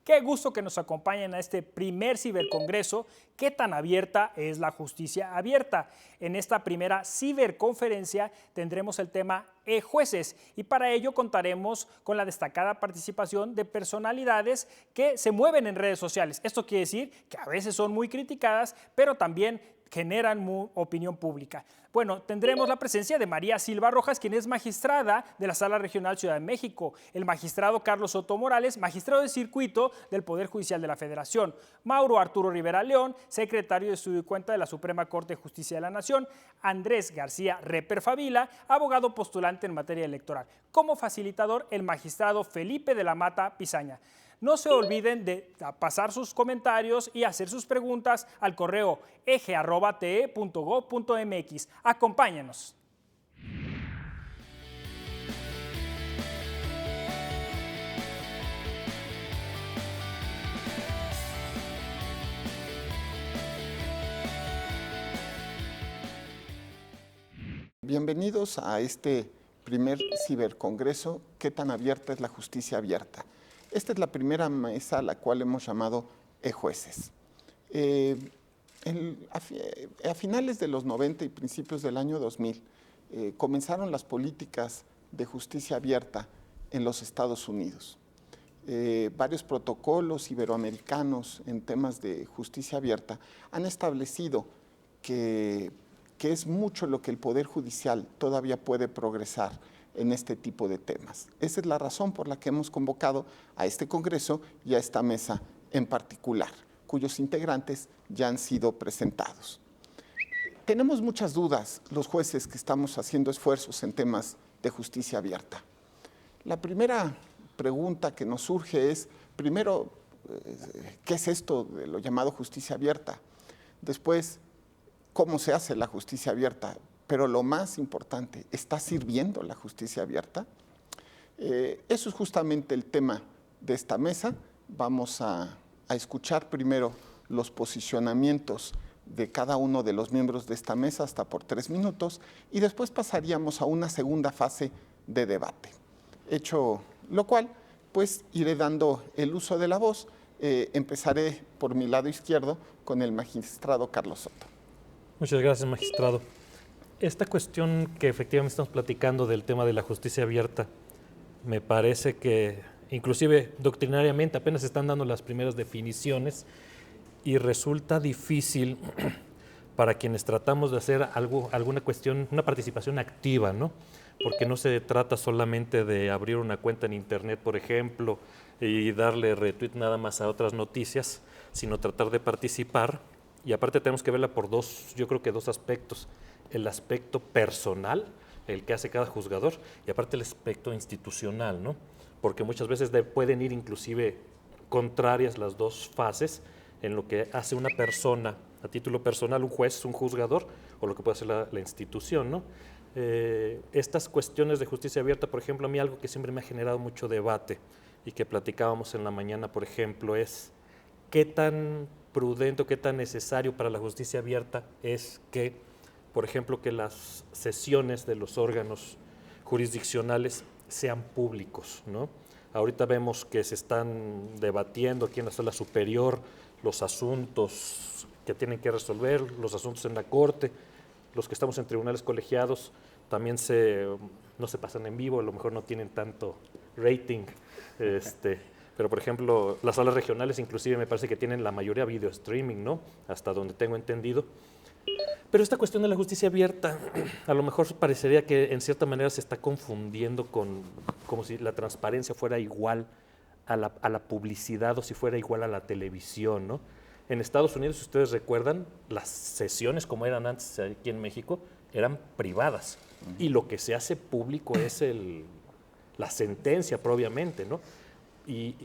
Qué gusto que nos acompañen a este primer cibercongreso. ¿Qué tan abierta es la justicia abierta? En esta primera ciberconferencia tendremos el tema e-jueces y para ello contaremos con la destacada participación de personalidades que se mueven en redes sociales. Esto quiere decir que a veces son muy criticadas, pero también generan opinión pública. Bueno, tendremos la presencia de María Silva Rojas, quien es magistrada de la Sala Regional Ciudad de México, el magistrado Carlos Soto Morales, magistrado de circuito del Poder Judicial de la Federación, Mauro Arturo Rivera León, secretario de Estudio y Cuenta de la Suprema Corte de Justicia de la Nación, Andrés García Reper Favila, abogado postulante en materia electoral. Como facilitador, el magistrado Felipe de la Mata Pizaña. No se olviden de pasar sus comentarios y hacer sus preguntas al correo eje@te.gov.mx. Acompáñenos. Bienvenidos a este primer cibercongreso. ¿Qué tan abierta es la justicia abierta? Esta es la primera mesa a la cual hemos llamado e-jueces. A finales de los 90 y principios del año 2000 comenzaron las políticas de justicia abierta en los Estados Unidos. Varios protocolos iberoamericanos en temas de justicia abierta han establecido que es mucho lo que el Poder Judicial todavía puede progresar en este tipo de temas. Esa es la razón por la que hemos convocado a este Congreso y a esta mesa en particular, cuyos integrantes ya han sido presentados. Tenemos muchas dudas los jueces que estamos haciendo esfuerzos en temas de justicia abierta. La primera pregunta que nos surge es, primero, ¿qué es esto de lo llamado justicia abierta? Después, ¿cómo se hace la justicia abierta? Pero lo más importante, ¿está sirviendo la justicia abierta? Eso es justamente el tema de esta mesa. Vamos a escuchar primero los posicionamientos de cada uno de los miembros de esta mesa hasta por 3 minutos y después pasaríamos a una segunda fase de debate. Hecho lo cual, pues iré dando el uso de la voz. Empezaré por mi lado izquierdo con el magistrado Carlos Soto. Muchas gracias, magistrado. Esta cuestión que efectivamente estamos platicando del tema de la justicia abierta, me parece que inclusive doctrinariamente apenas se están dando las primeras definiciones y resulta difícil para quienes tratamos de hacer alguna cuestión, una participación activa, ¿no? Porque no se trata solamente de abrir una cuenta en internet, por ejemplo, y darle retweet nada más a otras noticias, sino tratar de participar. Y aparte tenemos que verla por yo creo que dos aspectos. El aspecto personal, el que hace cada juzgador, y aparte el aspecto institucional, ¿no? Porque muchas veces pueden ir inclusive contrarias las dos fases en lo que hace una persona a título personal, un juez, un juzgador, o lo que puede hacer la institución, ¿no? Estas cuestiones de justicia abierta, por ejemplo, a mí algo que siempre me ha generado mucho debate y que platicábamos en la mañana, por ejemplo, es qué tan prudente, qué tan necesario para la justicia abierta es que, por ejemplo, que las sesiones de los órganos jurisdiccionales sean públicos, ¿no? Ahorita vemos que se están debatiendo aquí en la sala superior los asuntos que tienen que resolver, los asuntos en la corte, los que estamos en tribunales colegiados también no se pasan en vivo, a lo mejor no tienen tanto rating, pero por ejemplo las salas regionales inclusive me parece que tienen la mayoría video streaming, ¿no? Hasta donde tengo entendido. Pero esta cuestión de la justicia abierta, a lo mejor parecería que en cierta manera se está confundiendo como si la transparencia fuera igual a la publicidad o si fuera igual a la televisión, ¿no? En Estados Unidos, si ustedes recuerdan, las sesiones como eran antes aquí en México eran privadas y lo que se hace público es la sentencia propiamente, ¿no? Y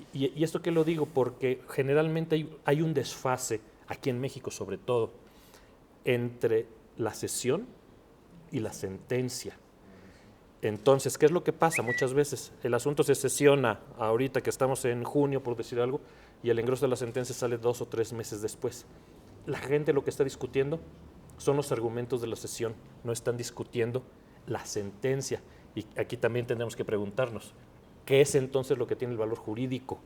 esto que lo digo porque generalmente hay un desfase, aquí en México sobre todo, entre la sesión y la sentencia. Entonces, ¿qué es lo que pasa? Muchas veces el asunto se sesiona ahorita que estamos en junio, por decir algo, y el engroso de la sentencia sale 2 o 3 meses después. La gente lo que está discutiendo son los argumentos de la sesión, no están discutiendo la sentencia. Y aquí también tenemos que preguntarnos, ¿qué es entonces lo que tiene el valor jurídico?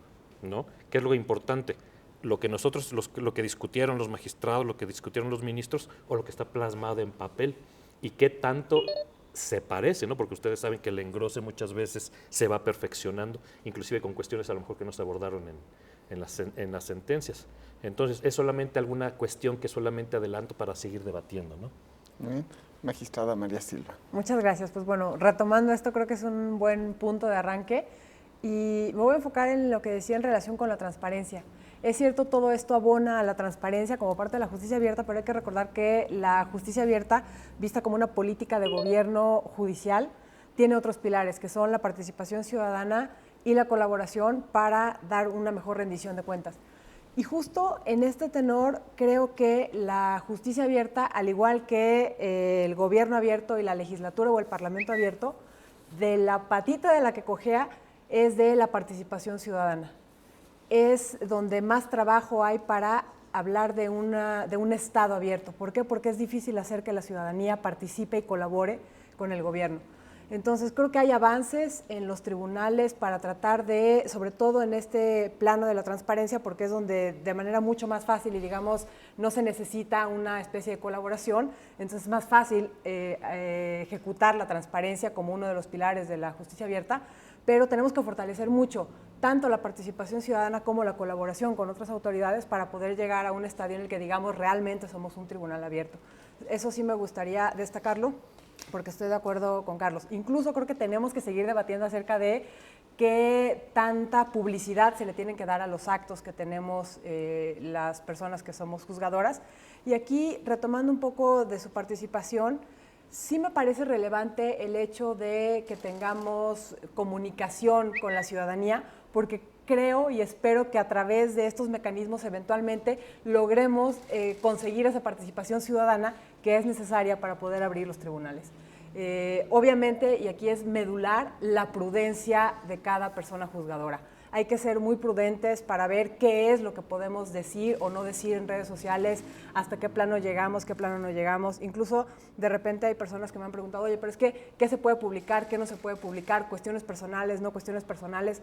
¿no? ¿Qué es lo importante? Lo que nosotros, lo que discutieron los magistrados, lo que discutieron los ministros, o lo que está plasmado en papel, y qué tanto se parece, ¿no? Porque ustedes saben que el engrose muchas veces se va perfeccionando, inclusive con cuestiones a lo mejor que no se abordaron en las sentencias. Entonces, es solamente alguna cuestión que solamente adelanto para seguir debatiendo, ¿no? Muy bien. Magistrada María Silva. Muchas gracias. Pues bueno, retomando esto, creo que es un buen punto de arranque y me voy a enfocar en lo que decía en relación con la transparencia. Es cierto, todo esto abona a la transparencia como parte de la justicia abierta, pero hay que recordar que la justicia abierta, vista como una política de gobierno judicial, tiene otros pilares, que son la participación ciudadana y la colaboración para dar una mejor rendición de cuentas. Y justo en este tenor, creo que la justicia abierta, al igual que el gobierno abierto y la legislatura o el parlamento abierto, de la patita de la que cojea es de la participación ciudadana. Es donde más trabajo hay para hablar de un Estado abierto. ¿Por qué? Porque es difícil hacer que la ciudadanía participe y colabore con el gobierno. Entonces, creo que hay avances en los tribunales para tratar de, sobre todo en este plano de la transparencia, porque es donde de manera mucho más fácil y, digamos, no se necesita una especie de colaboración, entonces es más fácil ejecutar la transparencia como uno de los pilares de la justicia abierta, pero tenemos que fortalecer mucho tanto la participación ciudadana como la colaboración con otras autoridades para poder llegar a un estadio en el que, digamos, realmente somos un tribunal abierto. Eso sí me gustaría destacarlo, porque estoy de acuerdo con Carlos. Incluso creo que tenemos que seguir debatiendo acerca de qué tanta publicidad se le tienen que dar a los actos que tenemos las personas que somos juzgadoras. Y aquí, retomando un poco de su participación, sí me parece relevante el hecho de que tengamos comunicación con la ciudadanía, porque creo y espero que a través de estos mecanismos eventualmente logremos conseguir esa participación ciudadana que es necesaria para poder abrir los tribunales. Obviamente, y aquí es medular, la prudencia de cada persona juzgadora. Hay que ser muy prudentes para ver qué es lo que podemos decir o no decir en redes sociales, hasta qué plano llegamos, qué plano no llegamos. Incluso de repente hay personas que me han preguntado, oye, pero es que, ¿qué se puede publicar, qué no se puede publicar? Cuestiones personales, no cuestiones personales.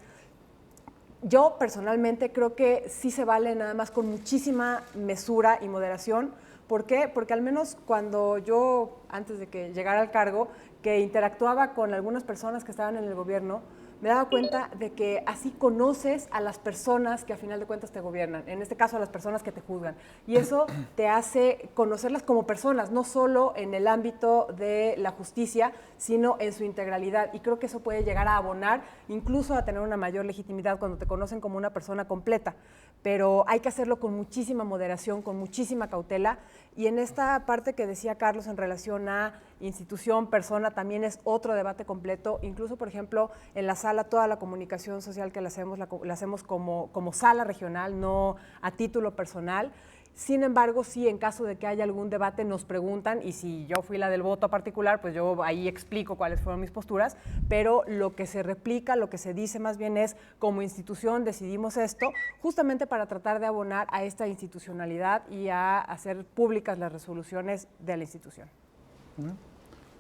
Yo personalmente creo que sí se vale nada más con muchísima mesura y moderación. ¿Por qué? Porque al menos cuando yo, antes de que llegara al cargo, que interactuaba con algunas personas que estaban en el gobierno, me daba cuenta de que así conoces a las personas que a final de cuentas te gobiernan, en este caso a las personas que te juzgan. Y eso te hace conocerlas como personas, no solo en el ámbito de la justicia, sino en su integralidad. Y creo que eso puede llegar a abonar, incluso a tener una mayor legitimidad cuando te conocen como una persona completa. Pero hay que hacerlo con muchísima moderación, con muchísima cautela. Y en esta parte que decía Carlos en relación a institución, persona, también es otro debate completo. Incluso, por ejemplo, en la sala, toda la comunicación social que la hacemos como sala regional, no a título personal. Sin embargo, sí, en caso de que haya algún debate, nos preguntan, y si yo fui la del voto particular, pues yo ahí explico cuáles fueron mis posturas, pero lo que se replica, lo que se dice más bien es, como institución decidimos esto, justamente para tratar de abonar a esta institucionalidad y a hacer públicas las resoluciones de la institución.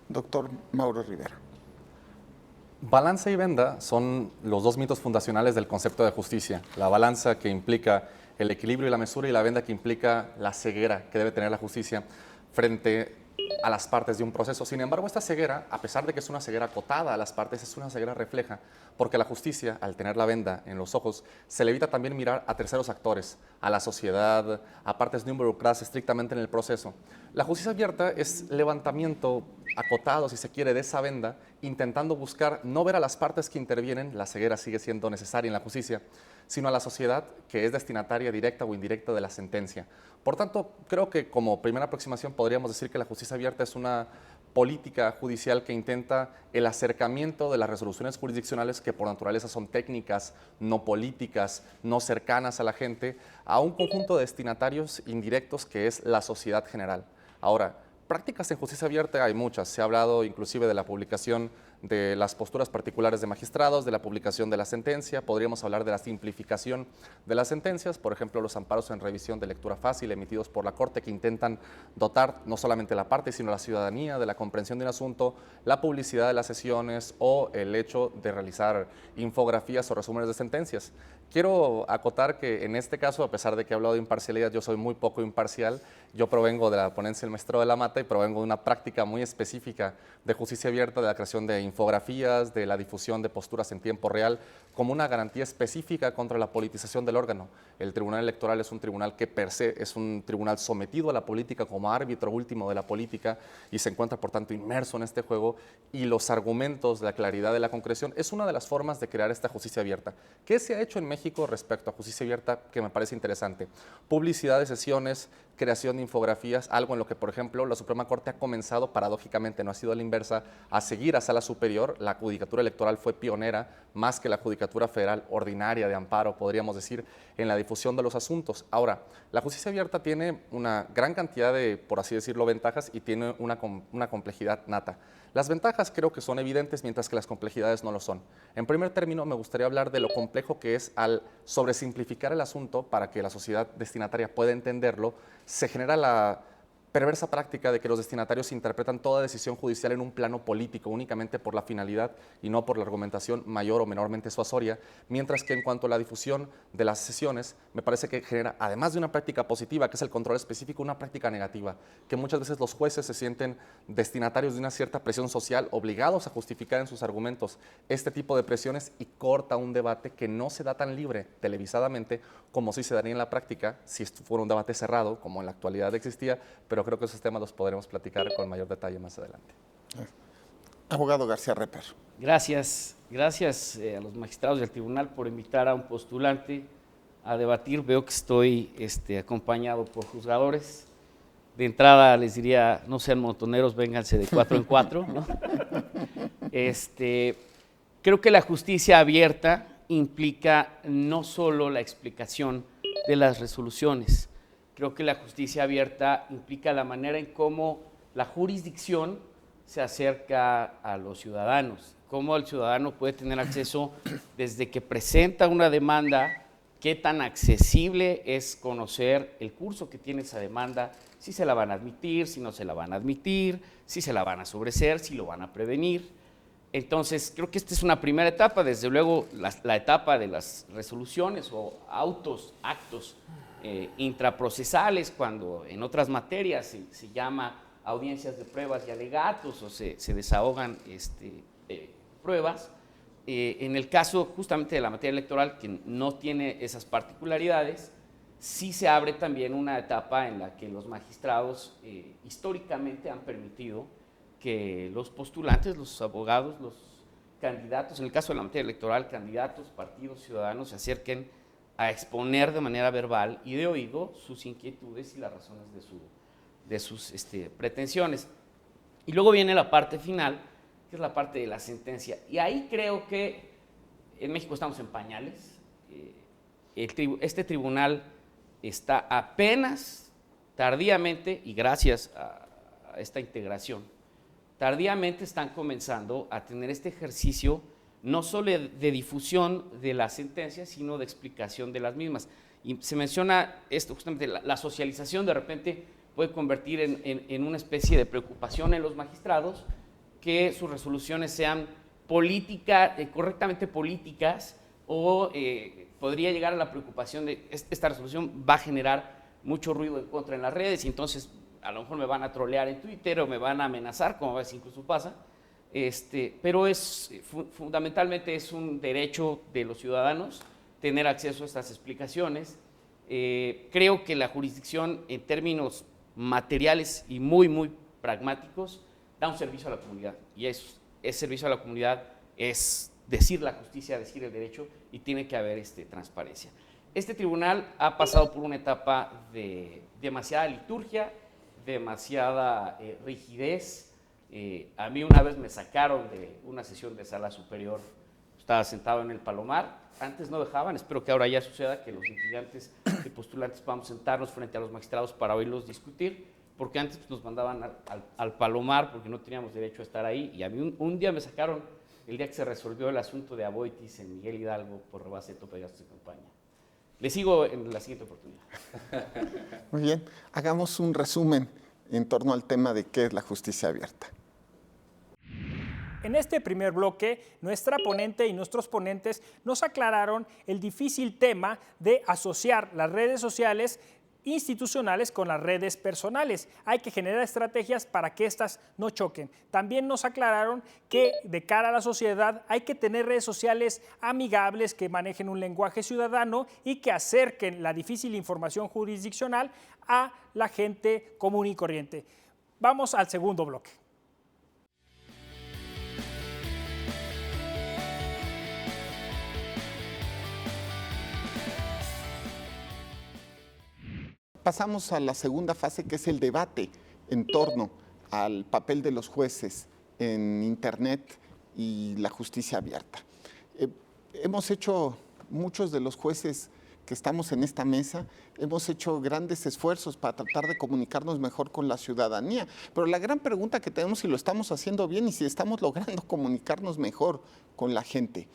Doctor Mauro Rivera. Balanza y venda son los dos mitos fundacionales del concepto de justicia. La balanza, que implica el equilibrio y la mesura, y la venda, que implica la ceguera que debe tener la justicia frente a las partes de un proceso. Sin embargo, esta ceguera, a pesar de que es una ceguera acotada a las partes, es una ceguera refleja, porque la justicia, al tener la venda en los ojos, se le evita también mirar a terceros actores, a la sociedad, a partes no involucradas estrictamente en el proceso. La justicia abierta es levantamiento acotado, si se quiere, de esa venda, intentando buscar no ver a las partes que intervienen, la ceguera sigue siendo necesaria en la justicia, sino a la sociedad, que es destinataria directa o indirecta de la sentencia. Por tanto, creo que como primera aproximación podríamos decir que la justicia abierta es una política judicial que intenta el acercamiento de las resoluciones jurisdiccionales, que por naturaleza son técnicas, no políticas, no cercanas a la gente, a un conjunto de destinatarios indirectos que es la sociedad general. Ahora, prácticas en justicia abierta hay muchas. Se ha hablado inclusive de la publicación de las posturas particulares de magistrados, de la publicación de la sentencia, podríamos hablar de la simplificación de las sentencias, por ejemplo, los amparos en revisión de lectura fácil emitidos por la Corte que intentan dotar no solamente la parte, sino la ciudadanía de la comprensión de un asunto, la publicidad de las sesiones o el hecho de realizar infografías o resúmenes de sentencias. Quiero acotar que en este caso, a pesar de que he hablado de imparcialidad, yo soy muy poco imparcial. Yo provengo de la ponencia del Maestrado de la Mata y provengo de una práctica muy específica de justicia abierta, de la creación de infografías, de la difusión de posturas en tiempo real, como una garantía específica contra la politización del órgano. El Tribunal Electoral es un tribunal que per se es un tribunal sometido a la política como árbitro último de la política y se encuentra, por tanto, inmerso en este juego, y los argumentos, la claridad de la concreción es una de las formas de crear esta justicia abierta. ¿Qué se ha hecho en México respecto a justicia abierta que me parece interesante? Publicidad de sesiones, creación de infografías, algo en lo que, por ejemplo, la Suprema Corte ha comenzado, paradójicamente, no ha sido a la inversa, a seguir a Sala Superior. La Judicatura Electoral fue pionera, más que la Judicatura Federal ordinaria de amparo, podríamos decir, en la difusión de los asuntos. Ahora, la justicia abierta tiene una gran cantidad de, por así decirlo, ventajas y tiene una complejidad nata. Las ventajas creo que son evidentes, mientras que las complejidades no lo son. En primer término, me gustaría hablar de lo complejo que es al sobresimplificar el asunto para que la sociedad destinataria pueda entenderlo. Se genera la perversa práctica de que los destinatarios interpretan toda decisión judicial en un plano político únicamente por la finalidad y no por la argumentación mayor o menormente suasoria, mientras que en cuanto a la difusión de las sesiones, me parece que genera, además de una práctica positiva, que es el control específico, una práctica negativa, que muchas veces los jueces se sienten destinatarios de una cierta presión social, obligados a justificar en sus argumentos este tipo de presiones, y corta un debate que no se da tan libre televisadamente como sí se daría en la práctica si esto fuera un debate cerrado, como en la actualidad existía, pero creo que esos temas los podremos platicar con mayor detalle más adelante. Abogado García Reper. Gracias a los magistrados del tribunal por invitar a un postulante a debatir. Veo que estoy acompañado por juzgadores. De entrada les diría, no sean montoneros, vénganse de 4 en 4, ¿no? Creo que la justicia abierta implica no solo la explicación de las resoluciones. Creo que la justicia abierta implica la manera en cómo la jurisdicción se acerca a los ciudadanos, cómo el ciudadano puede tener acceso desde que presenta una demanda, qué tan accesible es conocer el curso que tiene esa demanda, si se la van a admitir, si no se la van a admitir, si se la van a sobreseer, si lo van a prevenir. Entonces, creo que esta es una primera etapa, desde luego la etapa de las resoluciones o actos intraprocesales, cuando en otras materias se llama audiencias de pruebas y alegatos o se desahogan pruebas. En el caso justamente de la materia electoral, que no tiene esas particularidades, sí se abre también una etapa en la que los magistrados históricamente han permitido que los postulantes, los abogados, los candidatos, en el caso de la materia electoral, candidatos, partidos, ciudadanos, se acerquen a exponer de manera verbal y de oído sus inquietudes y las razones de sus pretensiones. Y luego viene la parte final, que es la parte de la sentencia. Y ahí creo que en México estamos en pañales. Este tribunal está apenas, tardíamente, y gracias a esta integración, tardíamente están comenzando a tener este ejercicio no solo de difusión de las sentencias, sino de explicación de las mismas. Y se menciona esto, justamente la socialización de repente puede convertir en una especie de preocupación en los magistrados, que sus resoluciones sean correctamente políticas, o podría llegar a la preocupación de esta resolución va a generar mucho ruido en contra en las redes, y entonces a lo mejor me van a trolear en Twitter o me van a amenazar, como a veces incluso pasa, pero fundamentalmente es un derecho de los ciudadanos tener acceso a estas explicaciones. Creo que la jurisdicción, en términos materiales y muy pragmáticos, da un servicio a la comunidad, y ese servicio a la comunidad es decir la justicia, decir el derecho, y tiene que haber transparencia. Este tribunal ha pasado por una etapa de demasiada liturgia, demasiada rigidez. A mí una vez me sacaron de una sesión de Sala Superior, estaba sentado en el Palomar, antes no dejaban, espero que ahora ya suceda, que los litigantes y postulantes podamos sentarnos frente a los magistrados para oírlos discutir, porque antes pues, nos mandaban al Palomar porque no teníamos derecho a estar ahí. Y a mí un día me sacaron, el día que se resolvió el asunto de Aboitis en Miguel Hidalgo por rebase de tope de gastos de campaña. Le sigo en la siguiente oportunidad. Muy bien, hagamos un resumen en torno al tema de qué es la justicia abierta. En este primer bloque, nuestra ponente y nuestros ponentes nos aclararon el difícil tema de asociar las redes sociales institucionales con las redes personales. Hay que generar estrategias para que éstas no choquen. También nos aclararon que de cara a la sociedad hay que tener redes sociales amigables que manejen un lenguaje ciudadano y que acerquen la difícil información jurisdiccional a la gente común y corriente. Vamos al segundo bloque. Pasamos a la segunda fase, que es el debate en torno al papel de los jueces en Internet y la justicia abierta. Hemos hecho, muchos de los jueces que estamos en esta mesa, hemos hecho grandes esfuerzos para tratar de comunicarnos mejor con la ciudadanía, pero la gran pregunta que tenemos es si lo estamos haciendo bien y si estamos logrando comunicarnos mejor con la gente.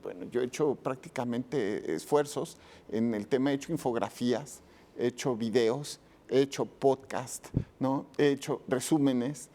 Bueno, yo he hecho prácticamente esfuerzos en el tema, he hecho infografías, he hecho videos, he hecho podcast, ¿no? He hecho resúmenes.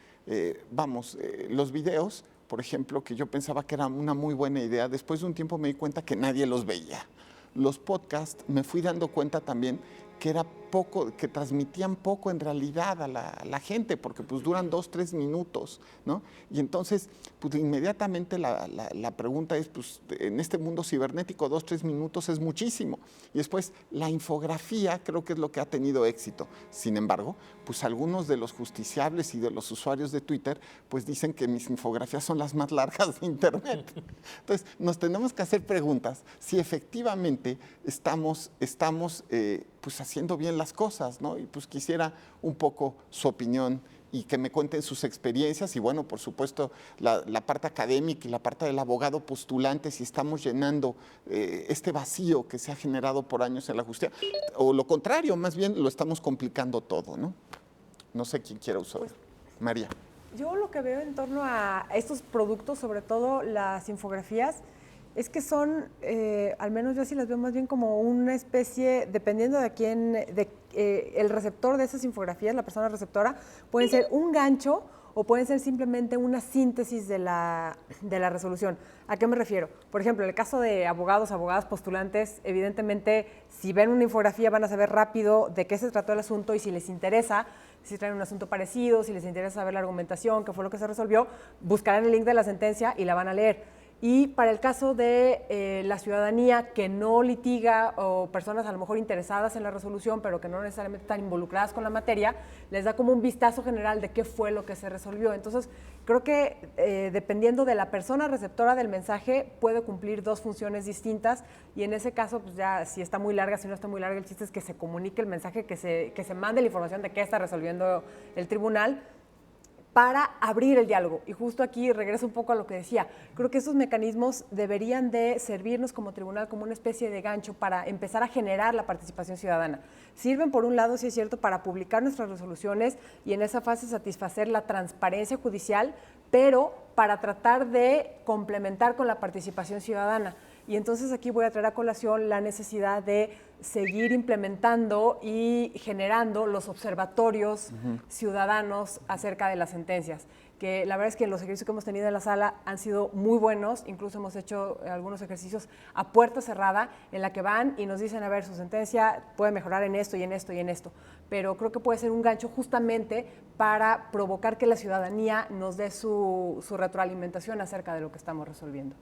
Los videos, por ejemplo, que yo pensaba que era una muy buena idea, después de un tiempo me di cuenta que nadie los veía. Los podcasts me fui dando cuenta también que era poco, que transmitían poco en realidad a la gente, porque pues duran 2-3 minutos, ¿no? Y entonces, pues inmediatamente la pregunta es, pues en este mundo cibernético 2-3 minutos es muchísimo. Y después, la infografía creo que es lo que ha tenido éxito. Sin embargo, pues algunos de los justiciables y de los usuarios de Twitter, pues dicen que mis infografías son las más largas de Internet. Entonces, nos tenemos que hacer preguntas si efectivamente estamos pues haciendo bien las cosas, ¿no? Y pues quisiera un poco su opinión y que me cuenten sus experiencias y bueno, por supuesto, la parte académica y la parte del abogado postulante, si estamos llenando este vacío que se ha generado por años en la justicia, o lo contrario, más bien lo estamos complicando todo, ¿no? No sé quién quiera usar. María. Yo lo que veo en torno a estos productos, sobre todo las infografías, es que son, al menos yo sí las veo más bien como una especie, dependiendo de quién, el receptor de esas infografías, la persona receptora, pueden ser un gancho o pueden ser simplemente una síntesis de la resolución. ¿A qué me refiero? Por ejemplo, en el caso de abogados, abogadas postulantes, evidentemente, si ven una infografía van a saber rápido de qué se trató el asunto y si les interesa, si traen un asunto parecido, si les interesa saber la argumentación, qué fue lo que se resolvió, buscarán el link de la sentencia y la van a leer. Y para el caso de la ciudadanía que no litiga o personas a lo mejor interesadas en la resolución, pero que no necesariamente están involucradas con la materia, les da como un vistazo general de qué fue lo que se resolvió. Entonces, creo que dependiendo de la persona receptora del mensaje, puede cumplir dos funciones distintas y en ese caso, pues ya si está muy larga, si no está muy larga, el chiste es que se comunique el mensaje, que se mande la información de qué está resolviendo el tribunal, para abrir el diálogo. Y justo aquí regreso un poco a lo que decía. Creo que esos mecanismos deberían de servirnos como tribunal como una especie de gancho para empezar a generar la participación ciudadana. Sirven, por un lado, sí es cierto, para publicar nuestras resoluciones y en esa fase satisfacer la transparencia judicial, pero para tratar de complementar con la participación ciudadana. Y entonces aquí voy a traer a colación la necesidad de seguir implementando y generando los observatorios ciudadanos acerca de las sentencias, que la verdad es que los ejercicios que hemos tenido en la sala han sido muy buenos, incluso hemos hecho algunos ejercicios a puerta cerrada en la que van y nos dicen, a ver, su sentencia puede mejorar en esto y en esto y en esto, pero creo que puede ser un gancho justamente para provocar que la ciudadanía nos dé su retroalimentación acerca de lo que estamos resolviendo.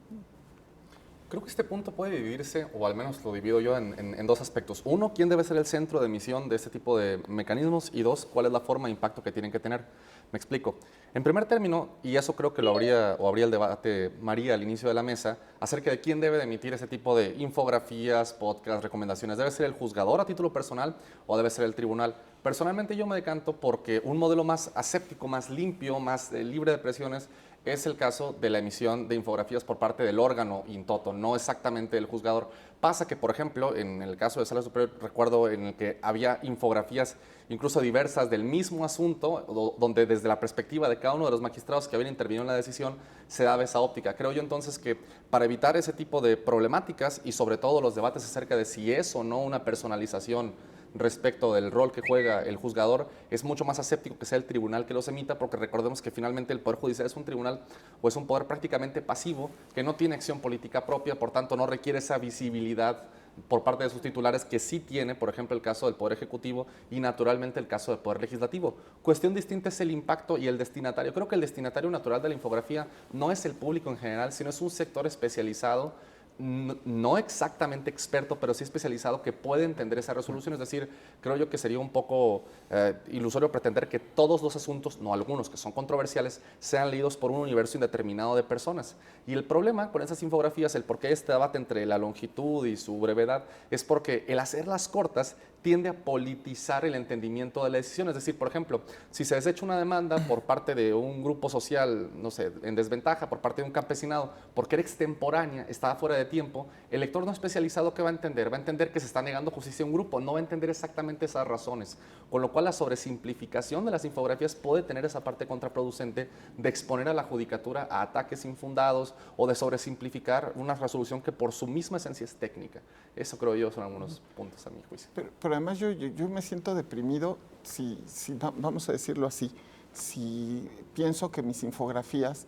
Creo que este punto puede dividirse, o al menos lo divido yo, en dos aspectos. Uno, ¿quién debe ser el centro de emisión de este tipo de mecanismos? Y dos, ¿cuál es la forma de impacto que tienen que tener? Me explico. En primer término, y eso creo que lo abría el debate María al inicio de la mesa, acerca de quién debe de emitir ese tipo de infografías, podcasts, recomendaciones. ¿Debe ser el juzgador a título personal o debe ser el tribunal? Personalmente yo me decanto porque un modelo más aséptico, más limpio, más libre de presiones, es el caso de la emisión de infografías por parte del órgano in toto, no exactamente del juzgador. Pasa que, por ejemplo, en el caso de Sala Superior, recuerdo en el que había infografías incluso diversas del mismo asunto, donde desde la perspectiva de cada uno de los magistrados que habían intervenido en la decisión se daba esa óptica. Creo yo entonces que para evitar ese tipo de problemáticas y sobre todo los debates acerca de si es o no una personalización respecto del rol que juega el juzgador, es mucho más aséptico que sea el tribunal que los emita, porque recordemos que finalmente el Poder Judicial es un tribunal o es un poder prácticamente pasivo que no tiene acción política propia, por tanto no requiere esa visibilidad por parte de sus titulares que sí tiene, por ejemplo, el caso del Poder Ejecutivo y naturalmente el caso del Poder Legislativo. Cuestión distinta es el impacto y el destinatario. Creo que el destinatario natural de la infografía no es el público en general, sino es un sector especializado, no exactamente experto, pero sí especializado, que puede entender esa resolución. Es decir, creo yo que sería un poco ilusorio pretender que todos los asuntos, no algunos que son controversiales, sean leídos por un universo indeterminado de personas. Y el problema con esas infografías, el por qué este debate entre la longitud y su brevedad, es porque el hacerlas cortas tiende a politizar el entendimiento de la decisión. Es decir, por ejemplo, si se desecha una demanda por parte de un grupo social, no sé, en desventaja, por parte de un campesinado, porque era extemporánea, estaba fuera de tiempo, el lector no especializado, ¿qué va a entender? Va a entender que se está negando justicia a un grupo, no va a entender exactamente esas razones. Con lo cual la sobresimplificación de las infografías puede tener esa parte contraproducente de exponer a la judicatura a ataques infundados o de sobresimplificar una resolución que por su misma esencia es técnica. Eso creo yo son algunos puntos a mi juicio. Pero además yo me siento deprimido, vamos a decirlo así, si pienso que mis infografías,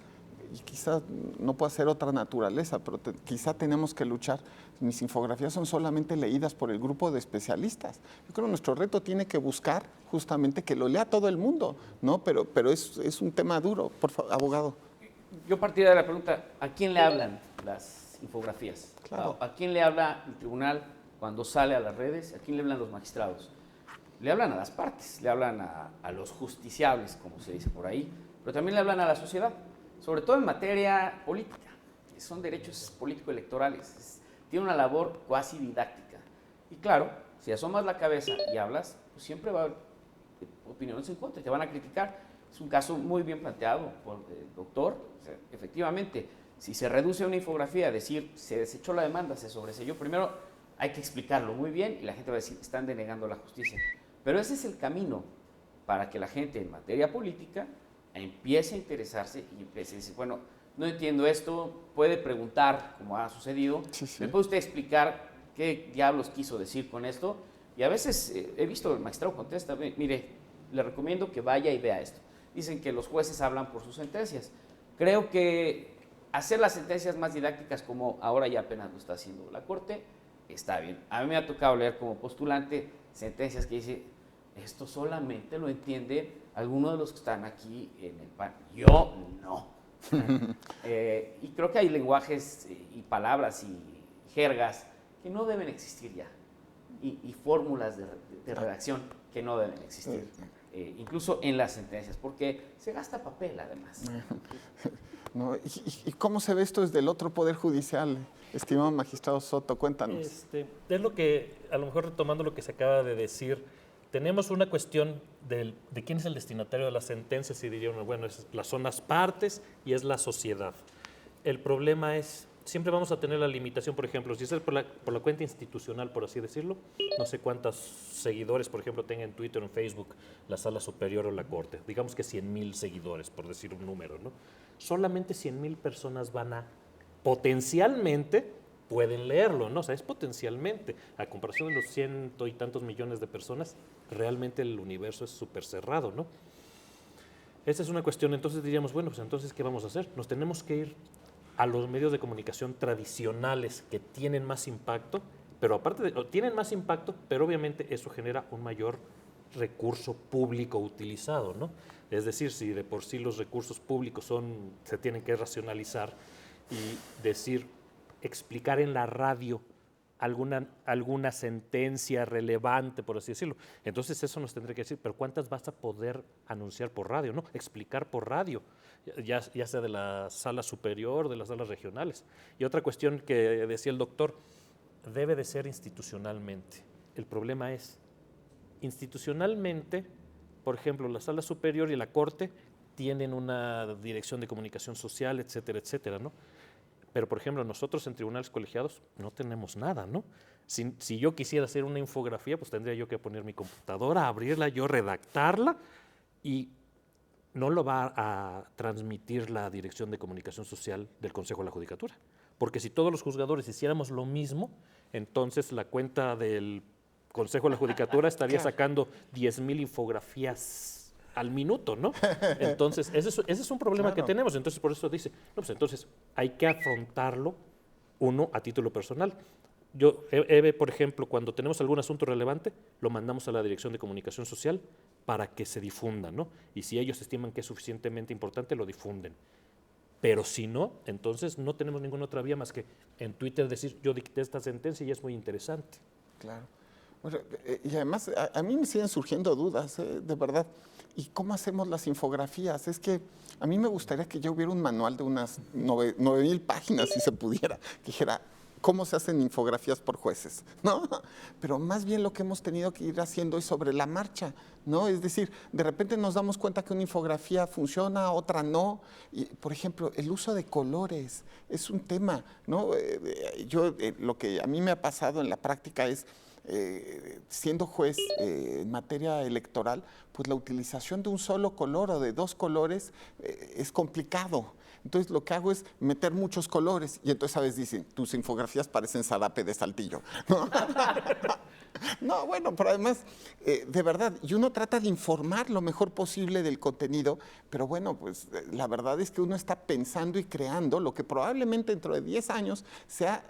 y quizás no pueda ser otra naturaleza, pero quizá tenemos que luchar, mis infografías son solamente leídas por el grupo de especialistas. Yo creo que nuestro reto tiene que buscar justamente que lo lea todo el mundo, ¿no? Pero es un tema duro. Por favor, abogado. Yo partiría de la pregunta, ¿a quién le hablan las infografías? Claro. ¿A quién le habla el tribunal cuando sale a las redes? ¿A quién le hablan los magistrados? Le hablan a las partes, le hablan a los justiciables, como se dice por ahí, pero también le hablan a la sociedad, sobre todo en materia política. Son derechos político-electorales, tiene una labor cuasi didáctica. Y claro, si asomas la cabeza y hablas, pues siempre va a haber opiniones en contra, te van a criticar. Es un caso muy bien planteado por el doctor. O sea, efectivamente, si se reduce a una infografía, decir, se desechó la demanda, se sobreseyó, primero hay que explicarlo muy bien y la gente va a decir, están denegando la justicia. Pero ese es el camino para que la gente en materia política empiece a interesarse y empiece a decir, bueno, no entiendo esto, puede preguntar, como ha sucedido, Sí. ¿me puede usted explicar qué diablos quiso decir con esto? Y a veces he visto el magistrado contesta, mire, le recomiendo que vaya y vea esto. Dicen que los jueces hablan por sus sentencias. Creo que hacer las sentencias más didácticas, como ahora ya apenas lo está haciendo la Corte, está bien. A mí me ha tocado leer como postulante sentencias que dice, esto solamente lo entiende alguno de los que están aquí en el PAN. Yo no. Y creo que hay lenguajes y palabras y jergas que no deben existir ya. Y fórmulas de redacción que no deben existir. Incluso en las sentencias, porque se gasta papel además. ¿No? ¿Y cómo se ve esto desde el otro Poder Judicial, estimado magistrado Soto? Cuéntanos. Es lo que, a lo mejor retomando lo que se acaba de decir, tenemos una cuestión de quién es el destinatario de las sentencias y diría uno, bueno, son las partes y es la sociedad. El problema es, siempre vamos a tener la limitación, por ejemplo, si es por la cuenta institucional, por así decirlo, no sé cuántos seguidores, por ejemplo, tenga en Twitter o en Facebook la Sala Superior o la Corte, digamos que 100,000 seguidores, por decir un número, ¿no? Solamente 100,000 personas van a, potencialmente, pueden leerlo, ¿no? O sea, es potencialmente. A comparación de los 100 y tantos millones de personas, realmente el universo es súper cerrado, ¿no? Esa es una cuestión. Entonces diríamos, bueno, pues entonces, ¿qué vamos a hacer? Nos tenemos que ir a los medios de comunicación tradicionales que tienen más impacto, pero aparte tienen más impacto, pero obviamente eso genera un mayor recurso público utilizado, ¿no? Es decir, si de por sí los recursos públicos se tienen que racionalizar y explicar en la radio alguna sentencia relevante, por así decirlo. Entonces eso nos tendría que decir, pero ¿cuántas vas a poder anunciar por radio? No, explicar por radio, ya sea de la sala superior, de las salas regionales. Y otra cuestión que decía el doctor, debe de ser institucionalmente. El problema es, institucionalmente, por ejemplo, la sala superior y la Corte tienen una dirección de comunicación social, etcétera, etcétera, ¿no? Pero, por ejemplo, nosotros en tribunales colegiados no tenemos nada, ¿no? Si yo quisiera hacer una infografía, pues tendría yo que poner mi computadora, abrirla, yo redactarla, y no lo va a transmitir la Dirección de Comunicación Social del Consejo de la Judicatura. Porque si todos los juzgadores hiciéramos lo mismo, entonces la cuenta del Consejo de la Judicatura estaría sacando 10,000 infografías al minuto, ¿no? Entonces, ese es un problema que tenemos. Entonces, por eso dice, no, pues entonces hay que afrontarlo uno a título personal. Yo, por ejemplo, cuando tenemos algún asunto relevante, lo mandamos a la Dirección de Comunicación Social para que se difunda, ¿no? Y si ellos estiman que es suficientemente importante, lo difunden. Pero si no, entonces no tenemos ninguna otra vía más que en Twitter decir, yo dicté esta sentencia y es muy interesante. Claro. Bueno, y además, a mí me siguen surgiendo dudas, de verdad. ¿Y cómo hacemos las infografías? Es que a mí me gustaría que ya hubiera un manual de unas 9,000 páginas, si se pudiera, que dijera cómo se hacen infografías por jueces, ¿no? Pero más bien lo que hemos tenido que ir haciendo es sobre la marcha, ¿no? Es decir, de repente nos damos cuenta que una infografía funciona, otra no. Y, por ejemplo, el uso de colores es un tema, ¿no? Lo que a mí me ha pasado en la práctica es, siendo juez en materia electoral, pues la utilización de un solo color o de dos colores es complicado. Entonces lo que hago es meter muchos colores y entonces a veces dicen, tus infografías parecen zarape de Saltillo, ¿no? No, bueno, pero además, de verdad, y uno trata de informar lo mejor posible del contenido, pero bueno, pues la verdad es que uno está pensando y creando lo que probablemente dentro de 10 años sea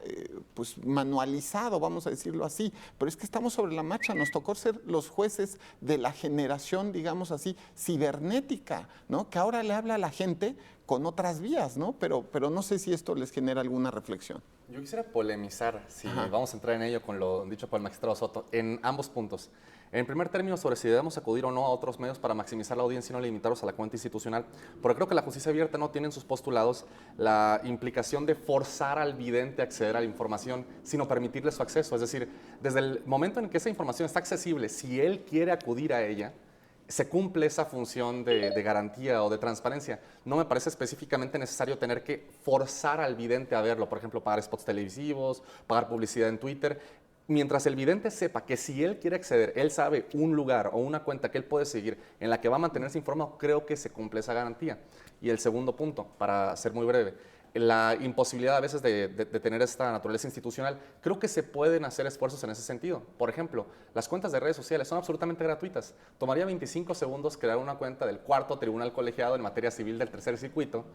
pues manualizado, vamos a decirlo así, pero es que estamos sobre la marcha, nos tocó ser los jueces de la generación, digamos así, cibernética, ¿no? Que ahora le habla a la gente con otras vías, ¿no? Pero no sé si esto les genera alguna reflexión. Yo quisiera polemizar, si vamos a entrar en ello con lo dicho por el magistrado Soto, en ambos puntos. En primer término, sobre si debemos acudir o no a otros medios para maximizar la audiencia y no limitarlos a la cuenta institucional, porque creo que la justicia abierta no tiene en sus postulados la implicación de forzar al vidente a acceder a la información, sino permitirle su acceso. Es decir, desde el momento en que esa información está accesible, si él quiere acudir a ella, se cumple esa función de garantía o de transparencia. No me parece específicamente necesario tener que forzar al vidente a verlo, por ejemplo, pagar spots televisivos, pagar publicidad en Twitter. Mientras el vidente sepa que si él quiere acceder, él sabe un lugar o una cuenta que él puede seguir en la que va a mantenerse informado, creo que se cumple esa garantía. Y el segundo punto, para ser muy breve, la imposibilidad a veces de tener esta naturaleza institucional, creo que se pueden hacer esfuerzos en ese sentido. Por ejemplo, las cuentas de redes sociales son absolutamente gratuitas. Tomaría 25 segundos crear una cuenta del cuarto tribunal colegiado en materia civil del tercer circuito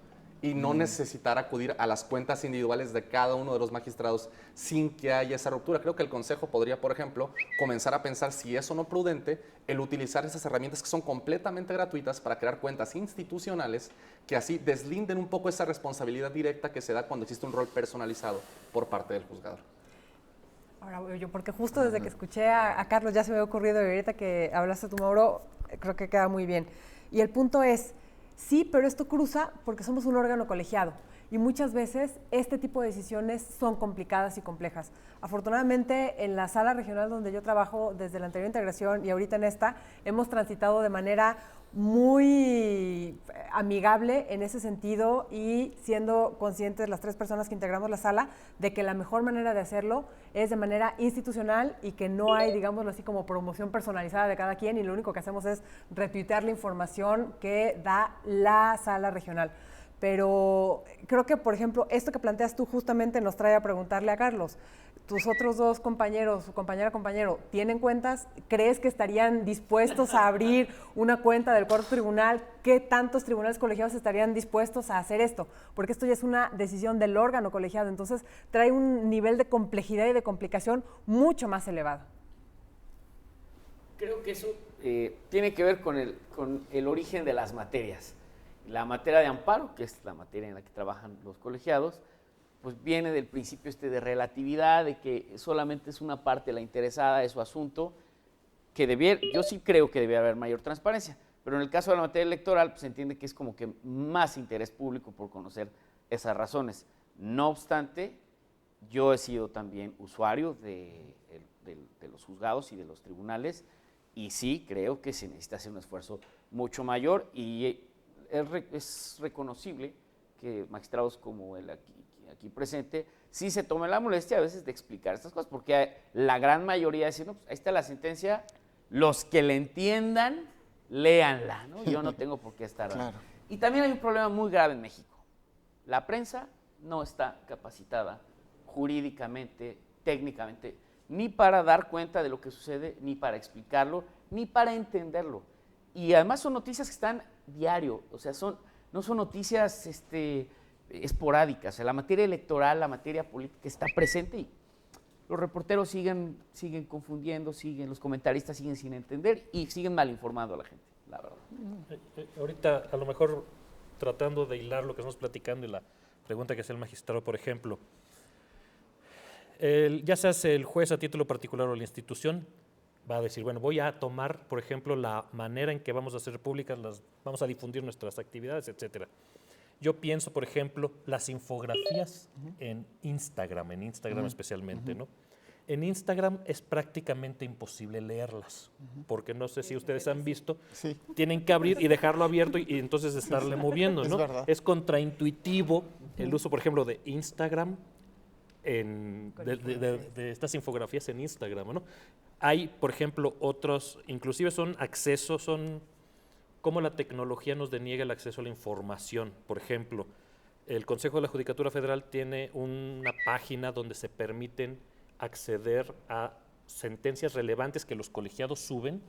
y no necesitar acudir a las cuentas individuales de cada uno de los magistrados sin que haya esa ruptura. Creo que el Consejo podría, por ejemplo, comenzar a pensar si es o no prudente el utilizar esas herramientas que son completamente gratuitas para crear cuentas institucionales que así deslinden un poco esa responsabilidad directa que se da cuando existe un rol personalizado por parte del juzgador. Ahora voy yo, porque justo desde que escuché a Carlos ya se me había ocurrido, y ahorita que hablaste tú, Mauro, creo que queda muy bien. Y el punto es, sí, pero esto cruza porque somos un órgano colegiado y muchas veces este tipo de decisiones son complicadas y complejas. Afortunadamente, en la sala regional donde yo trabajo desde la anterior integración y ahorita en esta, hemos transitado de manera muy amigable en ese sentido y siendo conscientes las 3 personas que integramos la sala de que la mejor manera de hacerlo es de manera institucional y que no hay, digámoslo así, como promoción personalizada de cada quien y lo único que hacemos es retuitear la información que da la sala regional. Pero creo que, por ejemplo, esto que planteas tú justamente nos trae a preguntarle a Carlos. ¿Tus otros 2 compañeros, compañero, tienen cuentas? ¿Crees que estarían dispuestos a abrir una cuenta del cuarto tribunal? ¿Qué tantos tribunales colegiados estarían dispuestos a hacer esto? Porque esto ya es una decisión del órgano colegiado, entonces trae un nivel de complejidad y de complicación mucho más elevado. Creo que eso tiene que ver con el origen de las materias. La materia de amparo, que es la materia en la que trabajan los colegiados, pues viene del principio de relatividad, de que solamente es una parte la interesada de su asunto, que yo sí creo que debería haber mayor transparencia, pero en el caso de la materia electoral, pues se entiende que es como que más interés público por conocer esas razones. No obstante, yo he sido también usuario de los juzgados y de los tribunales, y sí creo que se necesita hacer un esfuerzo mucho mayor, y es reconocible que magistrados como el aquí presente sí se tomen la molestia a veces de explicar estas cosas, porque la gran mayoría dice, no, pues ahí está la sentencia, los que le entiendan, léanla, ¿no? Yo no tengo por qué estar... Claro. Y también hay un problema muy grave en México. La prensa no está capacitada jurídicamente, técnicamente, ni para dar cuenta de lo que sucede, ni para explicarlo, ni para entenderlo. Y además son noticias que están diario, o sea, no son noticias esporádicas. La materia electoral, la materia política está presente y los reporteros siguen confundiendo, los comentaristas siguen sin entender y siguen mal informando a la gente, la verdad. Ahorita, a lo mejor, tratando de hilar lo que estamos platicando y la pregunta que hace el magistrado, por ejemplo, ya seas el juez a título particular o la institución, va a decir, bueno, voy a tomar, por ejemplo, la manera en que vamos a hacer públicas, vamos a difundir nuestras actividades, etcétera. Yo pienso, por ejemplo, las infografías en Instagram especialmente, ¿no? En Instagram es prácticamente imposible leerlas, porque no sé si ustedes han visto, tienen que abrir y dejarlo abierto y entonces estarle moviendo, ¿no? Es contraintuitivo el uso, por ejemplo, de Instagram, de estas infografías en Instagram, ¿no? Hay, por ejemplo, otros, inclusive son cómo la tecnología nos deniega el acceso a la información. Por ejemplo, el Consejo de la Judicatura Federal tiene una página donde se permiten acceder a sentencias relevantes que los colegiados suben,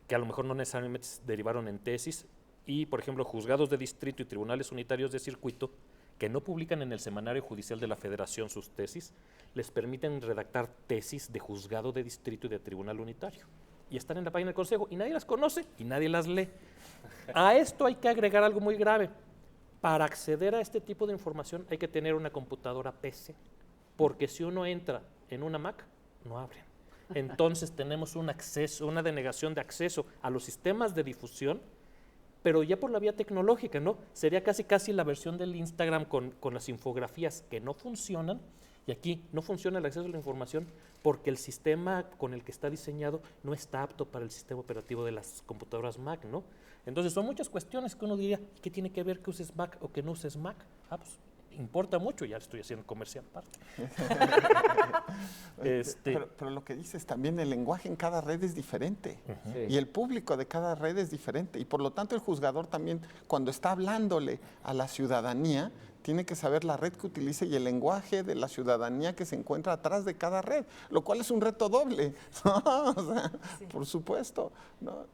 que a lo mejor no necesariamente derivaron en tesis, y, por ejemplo, juzgados de distrito y tribunales unitarios de circuito, que no publican en el Semanario Judicial de la Federación sus tesis, les permiten redactar tesis de juzgado de distrito y de tribunal unitario. Y están en la página del Consejo y nadie las conoce y nadie las lee. A esto hay que agregar algo muy grave. Para acceder a este tipo de información hay que tener una computadora PC, porque si uno entra en una Mac, no abren. Entonces tenemos una denegación de acceso a los sistemas de difusión, pero ya por la vía tecnológica, ¿no? Sería casi la versión del Instagram con las infografías que no funcionan, y aquí no funciona el acceso a la información porque el sistema con el que está diseñado no está apto para el sistema operativo de las computadoras Mac, ¿no? Entonces son muchas cuestiones que uno diría, ¿qué tiene que ver que uses Mac o que no uses Mac? Pues importa mucho, ya estoy haciendo comercial aparte. Pero lo que dices también, el lenguaje en cada red es diferente y el público de cada red es diferente, y por lo tanto el juzgador también, cuando está hablándole a la ciudadanía, tiene que saber la red que utilice y el lenguaje de la ciudadanía que se encuentra atrás de cada red, lo cual es un reto doble, ¿no? O sea, por supuesto, ¿no?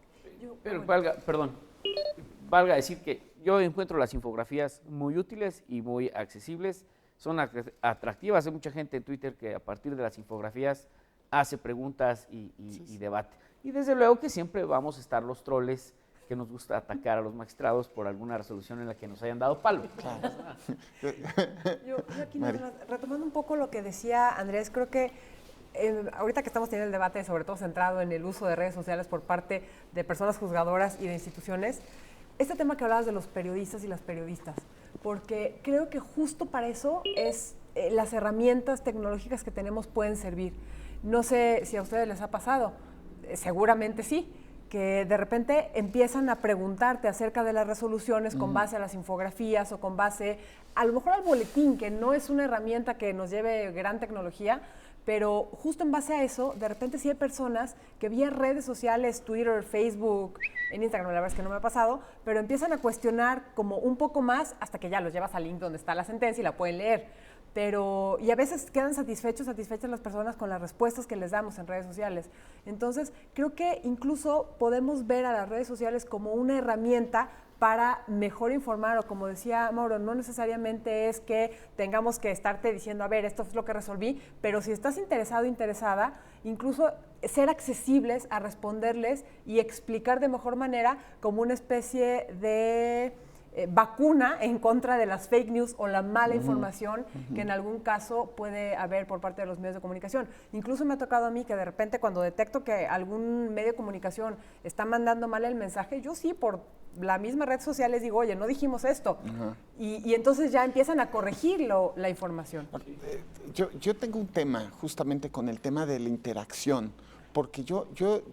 Pero valga decir que yo encuentro las infografías muy útiles y muy accesibles, son atractivas. Hay mucha gente en Twitter que a partir de las infografías hace preguntas y debate. Y desde luego que siempre vamos a estar los troles que nos gusta atacar a los magistrados por alguna resolución en la que nos hayan dado palo. Claro. Yo aquí, retomando un poco lo que decía Andrés, creo que ahorita que estamos teniendo el debate, sobre todo centrado en el uso de redes sociales por parte de personas juzgadoras y de instituciones, este tema que hablabas de los periodistas y las periodistas, porque creo que justo para eso las herramientas tecnológicas que tenemos pueden servir. No sé si a ustedes les ha pasado, seguramente sí, que de repente empiezan a preguntarte acerca de las resoluciones con base a las infografías o con base, a lo mejor al boletín, que no es una herramienta que nos lleve gran tecnología, pero justo en base a eso, de repente sí hay personas que vía redes sociales, Twitter, Facebook, en Instagram la verdad es que no me ha pasado, pero empiezan a cuestionar como un poco más hasta que ya los llevas al link donde está la sentencia y la pueden leer. Y a veces quedan satisfechas las personas con las respuestas que les damos en redes sociales. Entonces, creo que incluso podemos ver a las redes sociales como una herramienta para mejor informar, o como decía Mauro, no necesariamente es que tengamos que estarte diciendo, a ver, esto es lo que resolví, pero si estás interesado, interesada, incluso ser accesibles a responderles y explicar de mejor manera como una especie de vacuna en contra de las fake news o la mala información que en algún caso puede haber por parte de los medios de comunicación. Incluso me ha tocado a mí que de repente cuando detecto que algún medio de comunicación está mandando mal el mensaje, yo sí por la misma red social les digo, oye, no dijimos esto. Y entonces ya empiezan a corregir la información. Yo tengo un tema justamente con el tema de la interacción, porque yo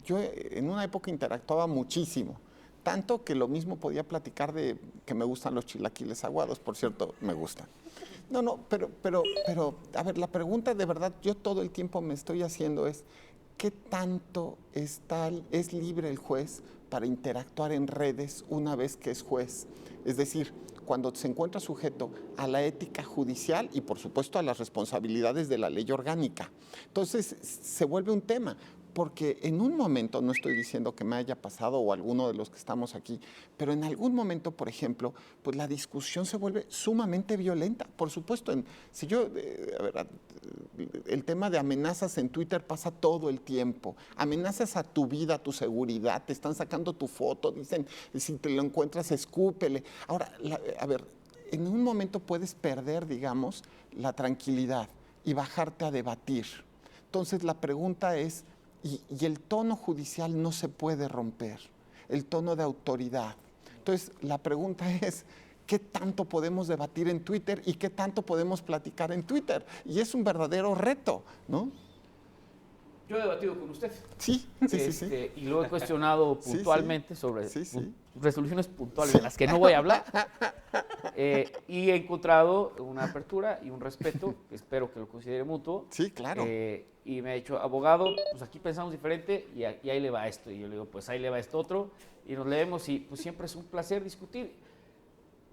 en una época interactuaba muchísimo Tanto que lo mismo podía platicar de que me gustan los chilaquiles aguados, por cierto, me gustan. No, pero, a ver, la pregunta de verdad, yo todo el tiempo me estoy haciendo es, ¿qué tanto es libre el juez para interactuar en redes una vez que es juez? Es decir, cuando se encuentra sujeto a la ética judicial y, por supuesto, a las responsabilidades de la ley orgánica. Entonces, se vuelve un tema. Porque en un momento, no estoy diciendo que me haya pasado o alguno de los que estamos aquí, pero en algún momento, por ejemplo, pues la discusión se vuelve sumamente violenta. Por supuesto, el tema de amenazas en Twitter pasa todo el tiempo. Amenazas a tu vida, a tu seguridad, te están sacando tu foto, dicen, si te lo encuentras, escúpele. Ahora, en un momento puedes perder, digamos, la tranquilidad y bajarte a debatir. Entonces, la pregunta es, y el tono judicial no se puede romper, el tono de autoridad. Entonces, la pregunta es, ¿qué tanto podemos debatir en Twitter y qué tanto podemos platicar en Twitter? Y es un verdadero reto, ¿no? Yo he debatido con usted. Sí. Y lo he cuestionado puntualmente sobre sí. resoluciones puntuales de las que no voy a hablar. Y he encontrado una apertura y un respeto, que espero que lo considere mutuo. Sí, claro. Y me ha dicho, abogado, pues aquí pensamos diferente y ahí le va esto. Y yo le digo, pues ahí le va esto otro. Y nos leemos y pues siempre es un placer discutir.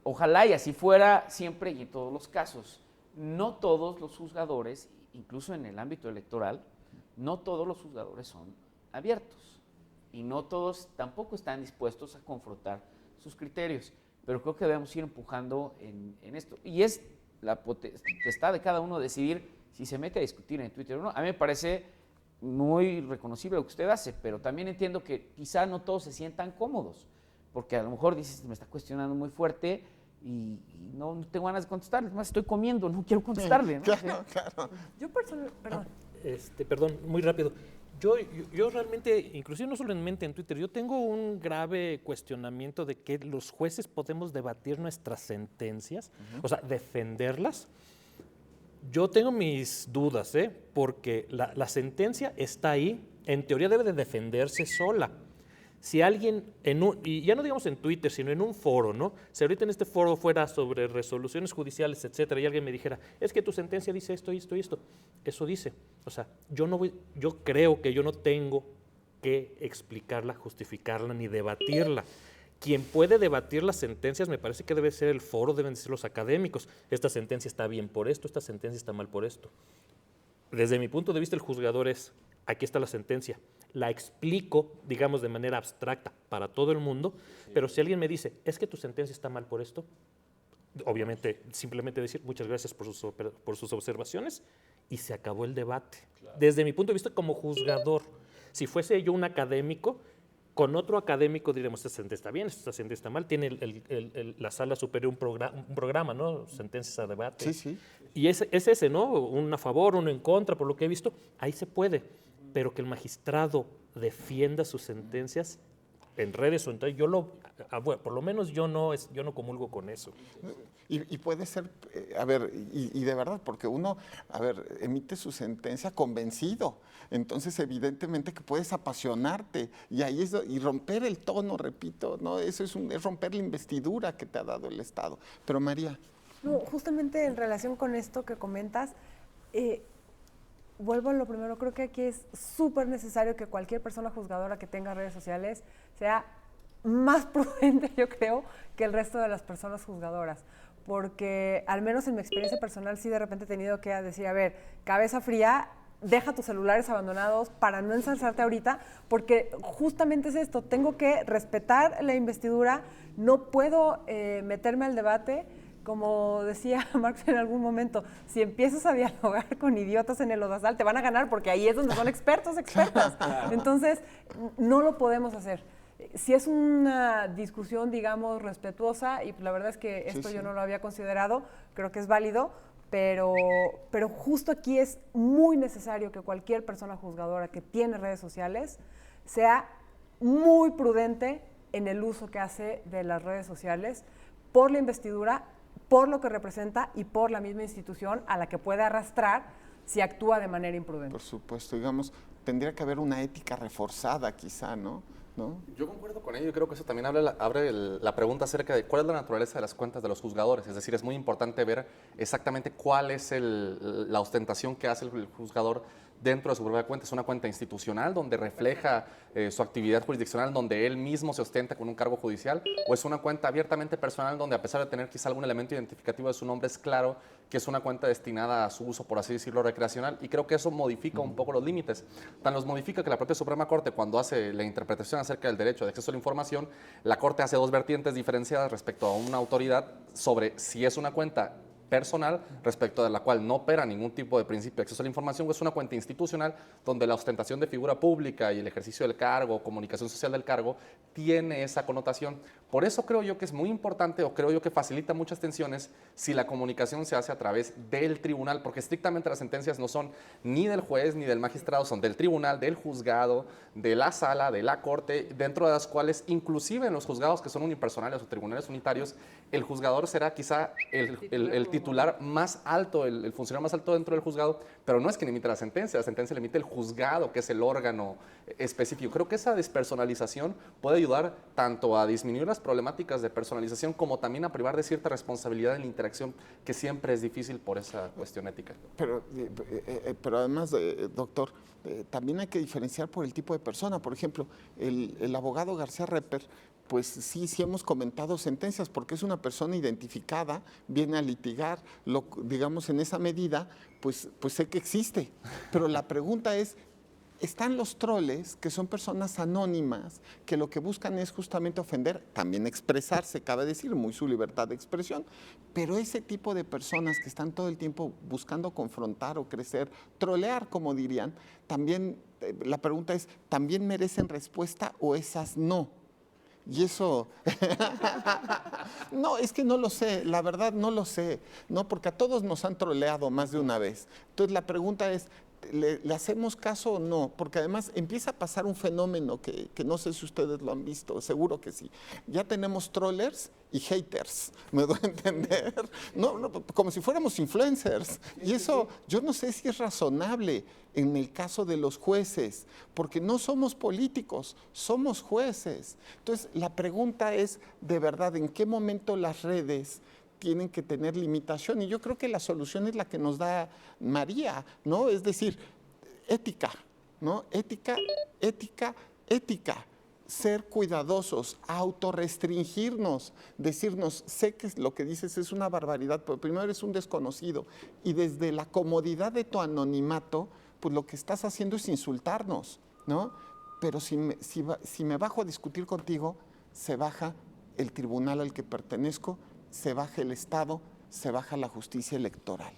Ojalá y así fuera siempre y en todos los casos. No todos los juzgadores, incluso en el ámbito electoral, no todos los juzgadores son abiertos y no todos tampoco están dispuestos a confrontar sus criterios, pero creo que debemos ir empujando en esto. Y es la potestad de cada uno decidir si se mete a discutir en Twitter o no. A mí me parece muy reconocible lo que usted hace, pero también entiendo que quizá no todos se sientan cómodos, porque a lo mejor dices, me está cuestionando muy fuerte y no tengo ganas de contestarle, además estoy comiendo, no quiero contestarle, ¿no? Claro. Yo personalmente, perdón. Perdón, muy rápido. Yo realmente, inclusive no solamente en Twitter, yo tengo un grave cuestionamiento de que los jueces podemos debatir nuestras sentencias, o sea, defenderlas. Yo tengo mis dudas, porque la sentencia está ahí, en teoría debe de defenderse sola. Si alguien, y ya no digamos en Twitter, sino en un foro, ¿no? Si ahorita en este foro fuera sobre resoluciones judiciales, etcétera, y alguien me dijera, es que tu sentencia dice esto y esto y esto, eso dice. O sea, yo creo que yo no tengo que explicarla, justificarla, ni debatirla. Quien puede debatir las sentencias me parece que debe ser el foro, deben ser los académicos. Esta sentencia está bien por esto, esta sentencia está mal por esto. Desde mi punto de vista, el juzgador es, aquí está la sentencia. La explico, digamos, de manera abstracta para todo el mundo, pero si alguien me dice, es que tu sentencia está mal por esto, obviamente simplemente decir muchas gracias por sus observaciones y se acabó el debate. Claro. Desde mi punto de vista como juzgador, si fuese yo un académico, con otro académico diremos, esta sentencia está bien, esta sentencia está mal, tiene la sala superior un programa, ¿no? Sentencias a debate. Sí. Y es ese, ¿no? Uno a favor, uno en contra, por lo que he visto, ahí se puede. Pero que el magistrado defienda sus sentencias en redes o en tal, por lo menos yo no comulgo con eso. Y puede ser, y de verdad, porque uno, emite su sentencia convencido, entonces evidentemente que puedes apasionarte, y ahí y romper el tono, repito, ¿no? Eso es romper la investidura que te ha dado el Estado. Pero María. No, justamente en relación con esto que comentas, vuelvo a lo primero, creo que aquí es súper necesario que cualquier persona juzgadora que tenga redes sociales sea más prudente, yo creo, que el resto de las personas juzgadoras, porque al menos en mi experiencia personal sí de repente he tenido que decir, a ver, cabeza fría, deja tus celulares abandonados para no ensalzarte ahorita, porque justamente es esto, tengo que respetar la investidura, no puedo meterme al debate. Como decía Marx en algún momento, si empiezas a dialogar con idiotas en el lodazal, te van a ganar porque ahí es donde son expertas. Entonces, no lo podemos hacer. Si es una discusión, digamos, respetuosa, y la verdad es que esto yo no lo había considerado, creo que es válido, pero justo aquí es muy necesario que cualquier persona juzgadora que tiene redes sociales sea muy prudente en el uso que hace de las redes sociales por la investidura, por lo que representa y por la misma institución a la que puede arrastrar si actúa de manera imprudente. Por supuesto, digamos, tendría que haber una ética reforzada quizá, ¿no? ¿no? Yo concuerdo con ello y creo que eso también abre la pregunta acerca de cuál es la naturaleza de las cuentas de los juzgadores. Es decir, es muy importante ver exactamente cuál es la ostentación que hace el juzgador dentro de su propia cuenta. ¿Es una cuenta institucional donde refleja su actividad jurisdiccional, donde él mismo se ostenta con un cargo judicial? ¿O es una cuenta abiertamente personal donde, a pesar de tener quizá algún elemento identificativo de su nombre, es claro que es una cuenta destinada a su uso, por así decirlo, recreacional? Y creo que eso modifica un poco los límites. Tan los modifica que la propia Suprema Corte, cuando hace la interpretación acerca del derecho de acceso a la información, la Corte hace dos vertientes diferenciadas respecto a una autoridad sobre si es una cuenta personal, respecto de la cual no opera ningún tipo de principio de acceso a la información, o es una cuenta institucional donde la ostentación de figura pública y el ejercicio del cargo, comunicación social del cargo, tiene esa connotación. Por eso creo yo que es muy importante, o creo yo que facilita muchas tensiones, si la comunicación se hace a través del tribunal, porque estrictamente las sentencias no son ni del juez ni del magistrado, son del tribunal, del juzgado, de la sala, de la corte, dentro de las cuales, inclusive en los juzgados que son unipersonales o tribunales unitarios, el juzgador será quizá el titular más alto, el funcionario más alto dentro del juzgado, pero no es quien emite la sentencia la emite el juzgado, que es el órgano específico. Creo que esa despersonalización puede ayudar tanto a disminuir las problemáticas de personalización como también a privar de cierta responsabilidad en la interacción, que siempre es difícil por esa cuestión ética. Pero además, doctor, también hay que diferenciar por el tipo de persona. Por ejemplo, el abogado García Repper, pues sí hemos comentado sentencias, porque es una persona identificada, viene a litigar, digamos en esa medida, pues sé que existe. Pero la pregunta es, están los troles, que son personas anónimas, que lo que buscan es justamente ofender, también expresarse, cabe decir, muy su libertad de expresión, pero ese tipo de personas que están todo el tiempo buscando confrontar o crecer, trolear, como dirían, también, la pregunta es, ¿también merecen respuesta o esas no? Y eso, no, es que no lo sé, la verdad no lo sé, no, porque a todos nos han troleado más de una vez. Entonces la pregunta es, ¿le hacemos caso o no? Porque además empieza a pasar un fenómeno que no sé si ustedes lo han visto, seguro que sí. Ya tenemos trollers y haters, ¿me doy a entender? No, como si fuéramos influencers. Y eso yo no sé si es razonable en el caso de los jueces, porque no somos políticos, somos jueces. Entonces la pregunta es, de verdad, ¿en qué momento las redes tienen que tener limitación? Y yo creo que la solución es la que nos da María, ¿no? Es decir, ética, ¿no? Ética. Ser cuidadosos, autorrestringirnos, decirnos, sé que lo que dices es una barbaridad, pero primero eres un desconocido. Y desde la comodidad de tu anonimato, pues lo que estás haciendo es insultarnos, ¿no? Pero si me bajo a discutir contigo, se baja el tribunal al que pertenezco, se baja el Estado, se baja la justicia electoral.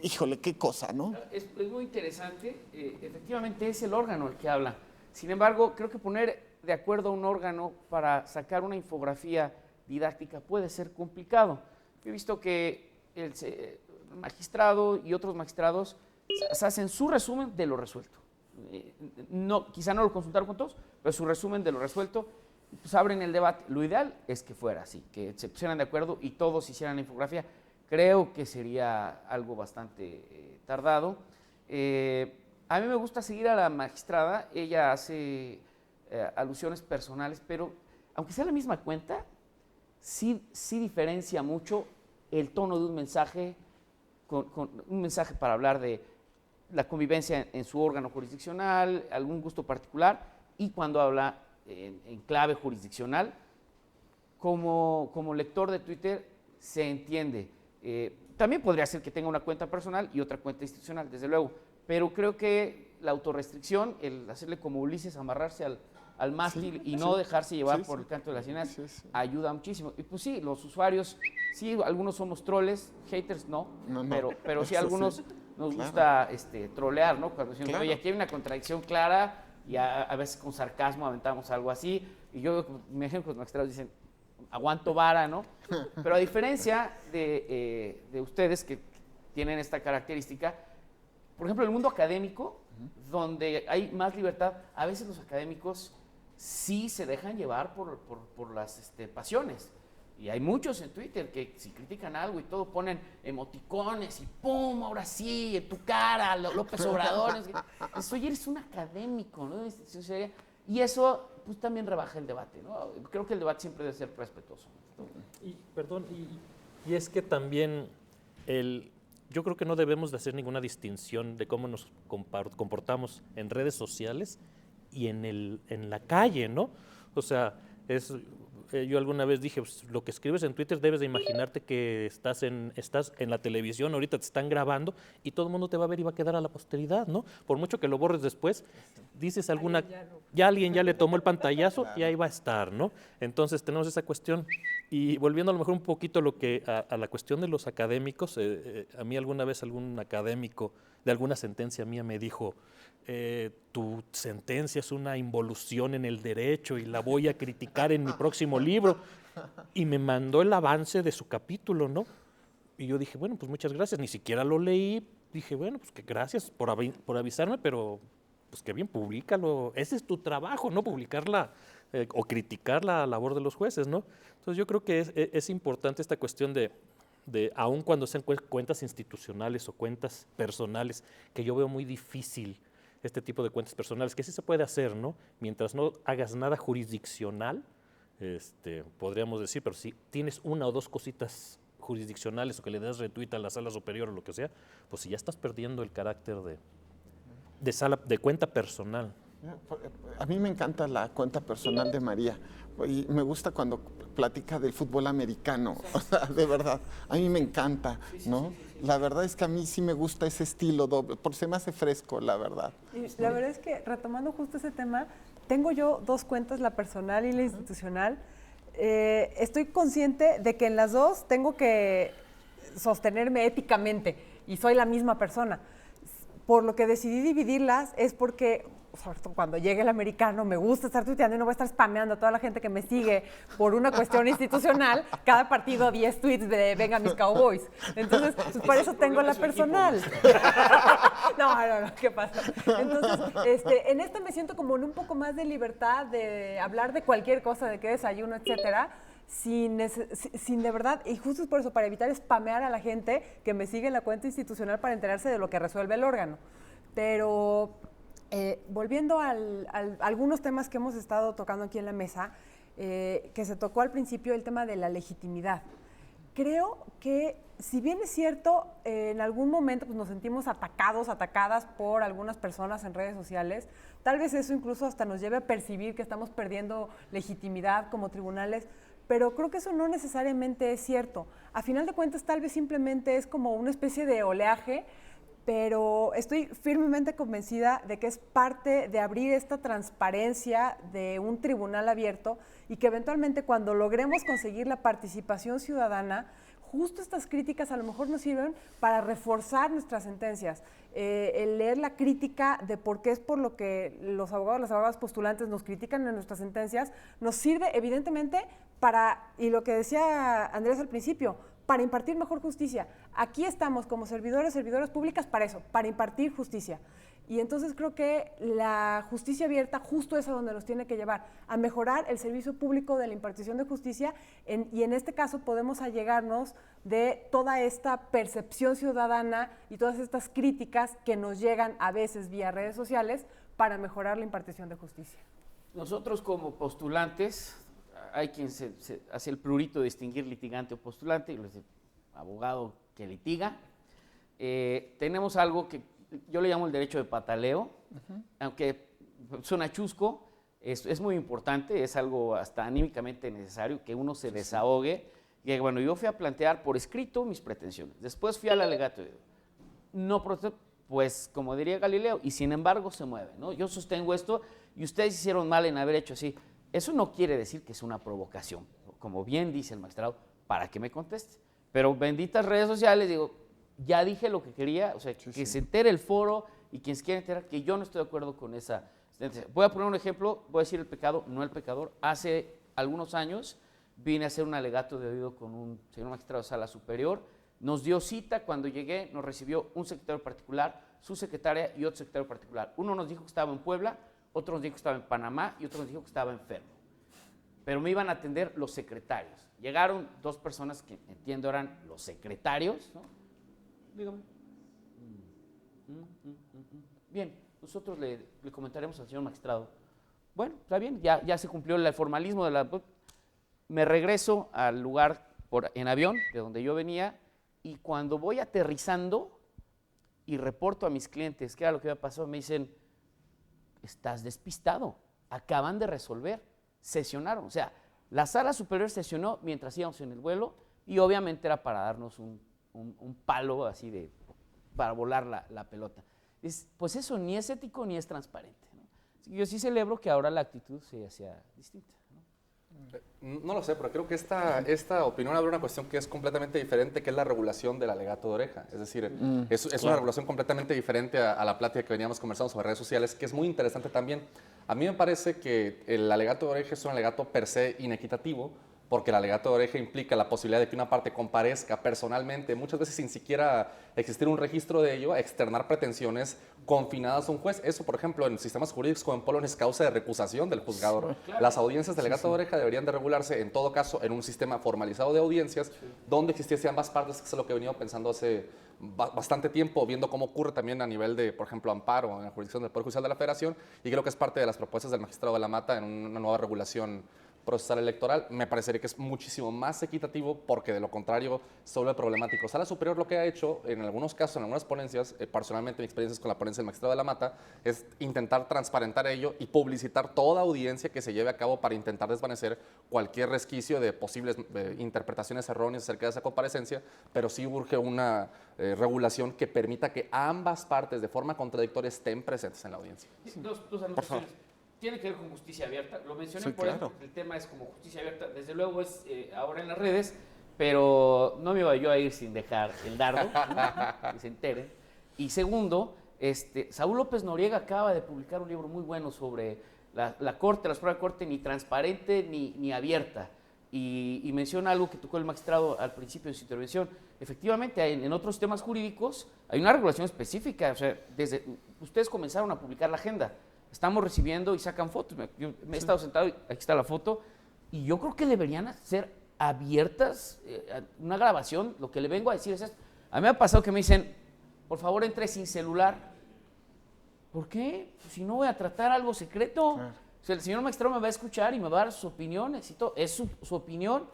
Híjole, qué cosa, ¿no? Es muy interesante. Efectivamente es el órgano el que habla. Sin embargo, creo que poner de acuerdo a un órgano para sacar una infografía didáctica puede ser complicado. Yo he visto que el magistrado y otros magistrados hacen su resumen de lo resuelto. Quizá no lo consultaron con todos, pero su resumen de lo resuelto, pues abren el debate. Lo ideal es que fuera así, que se pusieran de acuerdo y todos hicieran la infografía. Creo que sería algo bastante tardado. A mí me gusta seguir a la magistrada, ella hace alusiones personales, pero aunque sea la misma cuenta, sí diferencia mucho el tono de un mensaje, con un mensaje para hablar de la convivencia en su órgano jurisdiccional, algún gusto particular, y cuando habla en clave jurisdiccional, como lector de Twitter se entiende. También podría ser que tenga una cuenta personal y otra cuenta institucional, desde luego, pero creo que la autorrestricción, el hacerle como Ulises, amarrarse al mástil y no dejarse llevar por el canto de las sienes, ayuda muchísimo. Y pues sí, los usuarios, sí, algunos somos troles, haters no. Pero sí algunos nos gusta trolear, ¿no? Cuando decimos, oye, aquí hay una contradicción clara y a veces con sarcasmo aventamos algo así. Y yo me ejemplo, los magistrados dicen, aguanto vara, ¿no? Pero a diferencia de ustedes que tienen esta característica, por ejemplo, en el mundo académico, donde hay más libertad, a veces los académicos sí se dejan llevar por las pasiones. Y hay muchos en Twitter que si critican algo y todo ponen emoticones y ¡pum! Ahora sí, en tu cara, López Obrador. Oye, eres un académico, ¿no? Y eso pues también rebaja el debate, ¿no? Creo que el debate siempre debe ser respetuoso. Y es que también yo creo que no debemos de hacer ninguna distinción de cómo nos comportamos en redes sociales y en la calle, ¿no? O sea, yo alguna vez dije, pues, lo que escribes en Twitter debes de imaginarte que estás en la televisión, ahorita te están grabando y todo el mundo te va a ver y va a quedar a la posteridad, ¿no? Por mucho que lo borres después, dices ya alguien ya le tomó el pantallazo y ahí va a estar, ¿no? Entonces tenemos esa cuestión. Y volviendo a lo mejor un poquito a la cuestión de los académicos, a mí alguna vez algún académico de alguna sentencia mía me dijo, tu sentencia es una involución en el derecho y la voy a criticar en mi próximo libro. Y me mandó el avance de su capítulo, ¿no? Y yo dije, bueno, pues muchas gracias, ni siquiera lo leí. Dije, bueno, pues que gracias por avisarme, pero pues que bien, públicalo. Ese es tu trabajo, ¿no? Publicarla o criticar la labor de los jueces, ¿no? Entonces yo creo que es importante esta cuestión de aun cuando sean cuentas institucionales o cuentas personales, que yo veo muy difícil este tipo de cuentas personales, que sí se puede hacer, ¿no? Mientras no hagas nada jurisdiccional, podríamos decir, pero si tienes una o dos cositas jurisdiccionales o que le das retweet a la sala superior o lo que sea, pues si ya estás perdiendo el carácter de cuenta personal. A mí me encanta la cuenta personal de María y me gusta cuando platica del fútbol americano, o sea, de verdad, a mí me encanta, ¿no? La verdad es que a mí sí me gusta ese estilo doble, porque se me hace fresco, la verdad. Y la verdad es que, retomando justo ese tema, tengo yo dos cuentas, la personal y la institucional. Estoy consciente de que en las dos tengo que sostenerme éticamente y soy la misma persona. Por lo que decidí dividirlas es porque, sobre todo cuando llegue el americano, me gusta estar tuiteando y no voy a estar spameando a toda la gente que me sigue por una cuestión institucional. Cada partido 10 tweets de venga mis Cowboys. Entonces, pues por eso tengo la personal. No, ¿qué pasa? Entonces, en esta me siento como en un poco más de libertad de hablar de cualquier cosa, de qué desayuno, etcétera. Sin de verdad, y justo es por eso, para evitar spamear a la gente que me sigue en la cuenta institucional para enterarse de lo que resuelve el órgano. Pero volviendo a algunos temas que hemos estado tocando aquí en la mesa, que se tocó al principio el tema de la legitimidad. Creo que, si bien es cierto, en algún momento pues, nos sentimos atacadas por algunas personas en redes sociales, tal vez eso incluso hasta nos lleve a percibir que estamos perdiendo legitimidad como tribunales, pero creo que eso no necesariamente es cierto. A final de cuentas, tal vez simplemente es como una especie de oleaje, pero estoy firmemente convencida de que es parte de abrir esta transparencia de un tribunal abierto y que eventualmente cuando logremos conseguir la participación ciudadana, justo estas críticas a lo mejor nos sirven para reforzar nuestras sentencias. El leer la crítica de por qué es por lo que los abogados, las abogadas postulantes nos critican en nuestras sentencias, nos sirve evidentemente para, y lo que decía Andrés al principio, para impartir mejor justicia. Aquí estamos como servidoras públicas para eso, para impartir justicia. Y entonces creo que la justicia abierta justo es a donde nos tiene que llevar, a mejorar el servicio público de la impartición de justicia y en este caso podemos allegarnos de toda esta percepción ciudadana y todas estas críticas que nos llegan a veces vía redes sociales para mejorar la impartición de justicia. Nosotros como postulantes, hay quien se hace el prurito de distinguir litigante o postulante, y les digo, abogado que litiga. Tenemos algo que yo le llamo el derecho de pataleo, aunque suena chusco, es muy importante, es algo hasta anímicamente necesario que uno se desahogue. Y bueno, yo fui a plantear por escrito mis pretensiones, después fui al alegato, no protesto, pues como diría Galileo, y sin embargo se mueve, ¿no? Yo sostengo esto y ustedes hicieron mal en haber hecho así. Eso no quiere decir que es una provocación, como bien dice el magistrado, para que me conteste. Pero benditas redes sociales, digo, ya dije lo que quería, o sea, que se entere el foro y quien se quiera enterar que yo no estoy de acuerdo con esa sentencia. Voy a poner un ejemplo, voy a decir el pecado, no el pecador. Hace algunos años vine a hacer un alegato de oído con un señor magistrado de sala superior. Nos dio cita, cuando llegué nos recibió un secretario particular, su secretaria y otro secretario particular. Uno nos dijo que estaba en Puebla, otro nos dijo que estaba en Panamá y otro nos dijo que estaba enfermo. Pero me iban a atender los secretarios. Llegaron dos personas que entiendo eran los secretarios, ¿no? Dígame. Bien, nosotros le comentaremos al señor magistrado bueno, está bien, ya se cumplió el formalismo de la... Me regreso al lugar en avión, de donde yo venía, y cuando voy aterrizando y reporto a mis clientes qué era lo que había pasado, me dicen, estás despistado, acaban de resolver, sesionaron. O sea, la sala superior sesionó mientras íbamos en el vuelo y obviamente era para darnos un palo así para volar la pelota. Pues eso ni es ético ni es transparente, ¿no? Así que yo sí celebro que ahora la actitud sea distinta, ¿no? No lo sé, pero creo que esta opinión abre una cuestión que es completamente diferente, que es la regulación del alegato de oreja. Es decir, es una regulación completamente diferente a la plática que veníamos conversando sobre redes sociales, que es muy interesante también. A mí me parece que el alegato de oreja es un alegato per se inequitativo, porque el alegato de oreja implica la posibilidad de que una parte comparezca personalmente, muchas veces sin siquiera existir un registro de ello, a externar pretensiones confinadas a un juez. Eso, por ejemplo, en sistemas jurídicos como en Polonia es causa de recusación del juzgador. Claro. Las audiencias de alegato de oreja deberían de regularse, en todo caso, en un sistema formalizado de audiencias, donde existiese ambas partes, que es lo que he venido pensando hace bastante tiempo, viendo cómo ocurre también a nivel de, por ejemplo, amparo en la jurisdicción del Poder Judicial de la Federación, y creo que es parte de las propuestas del magistrado de la Mata en una nueva regulación procesal electoral. Me parecería que es muchísimo más equitativo, porque de lo contrario se vuelve problemático. Sala Superior lo que ha hecho en algunos casos, en algunas ponencias, personalmente mi experiencia con la ponencia del magistrado de la Mata, es intentar transparentar ello y publicitar toda audiencia que se lleve a cabo para intentar desvanecer cualquier resquicio de posibles interpretaciones erróneas acerca de esa comparecencia, pero sí urge una regulación que permita que ambas partes de forma contradictoria estén presentes en la audiencia. Dos anotaciones. Tiene que ver con justicia abierta. Lo mencioné por claro. eso, el tema es como justicia abierta. Desde luego es ahora en las redes, pero no me iba yo a ir sin dejar el dardo, ¿no? Que se enteren. Y segundo, Saúl López Noriega acaba de publicar un libro muy bueno sobre la Corte, la Suprema Corte, ni transparente ni abierta. Y menciona algo que tocó el magistrado al principio de su intervención. Efectivamente, en otros temas jurídicos hay una regulación específica. O sea, ustedes comenzaron a publicar la agenda. Estamos recibiendo y sacan fotos. Yo me he estado sentado y aquí está la foto. Y yo creo que deberían ser abiertas una grabación. Lo que le vengo a decir es esto. A mí me ha pasado que me dicen, por favor, entre sin celular. ¿Por qué? Pues si no voy a tratar algo secreto. Claro. O sea, el señor magistrado me va a escuchar y me va a dar sus opiniones y todo. Es su opinión.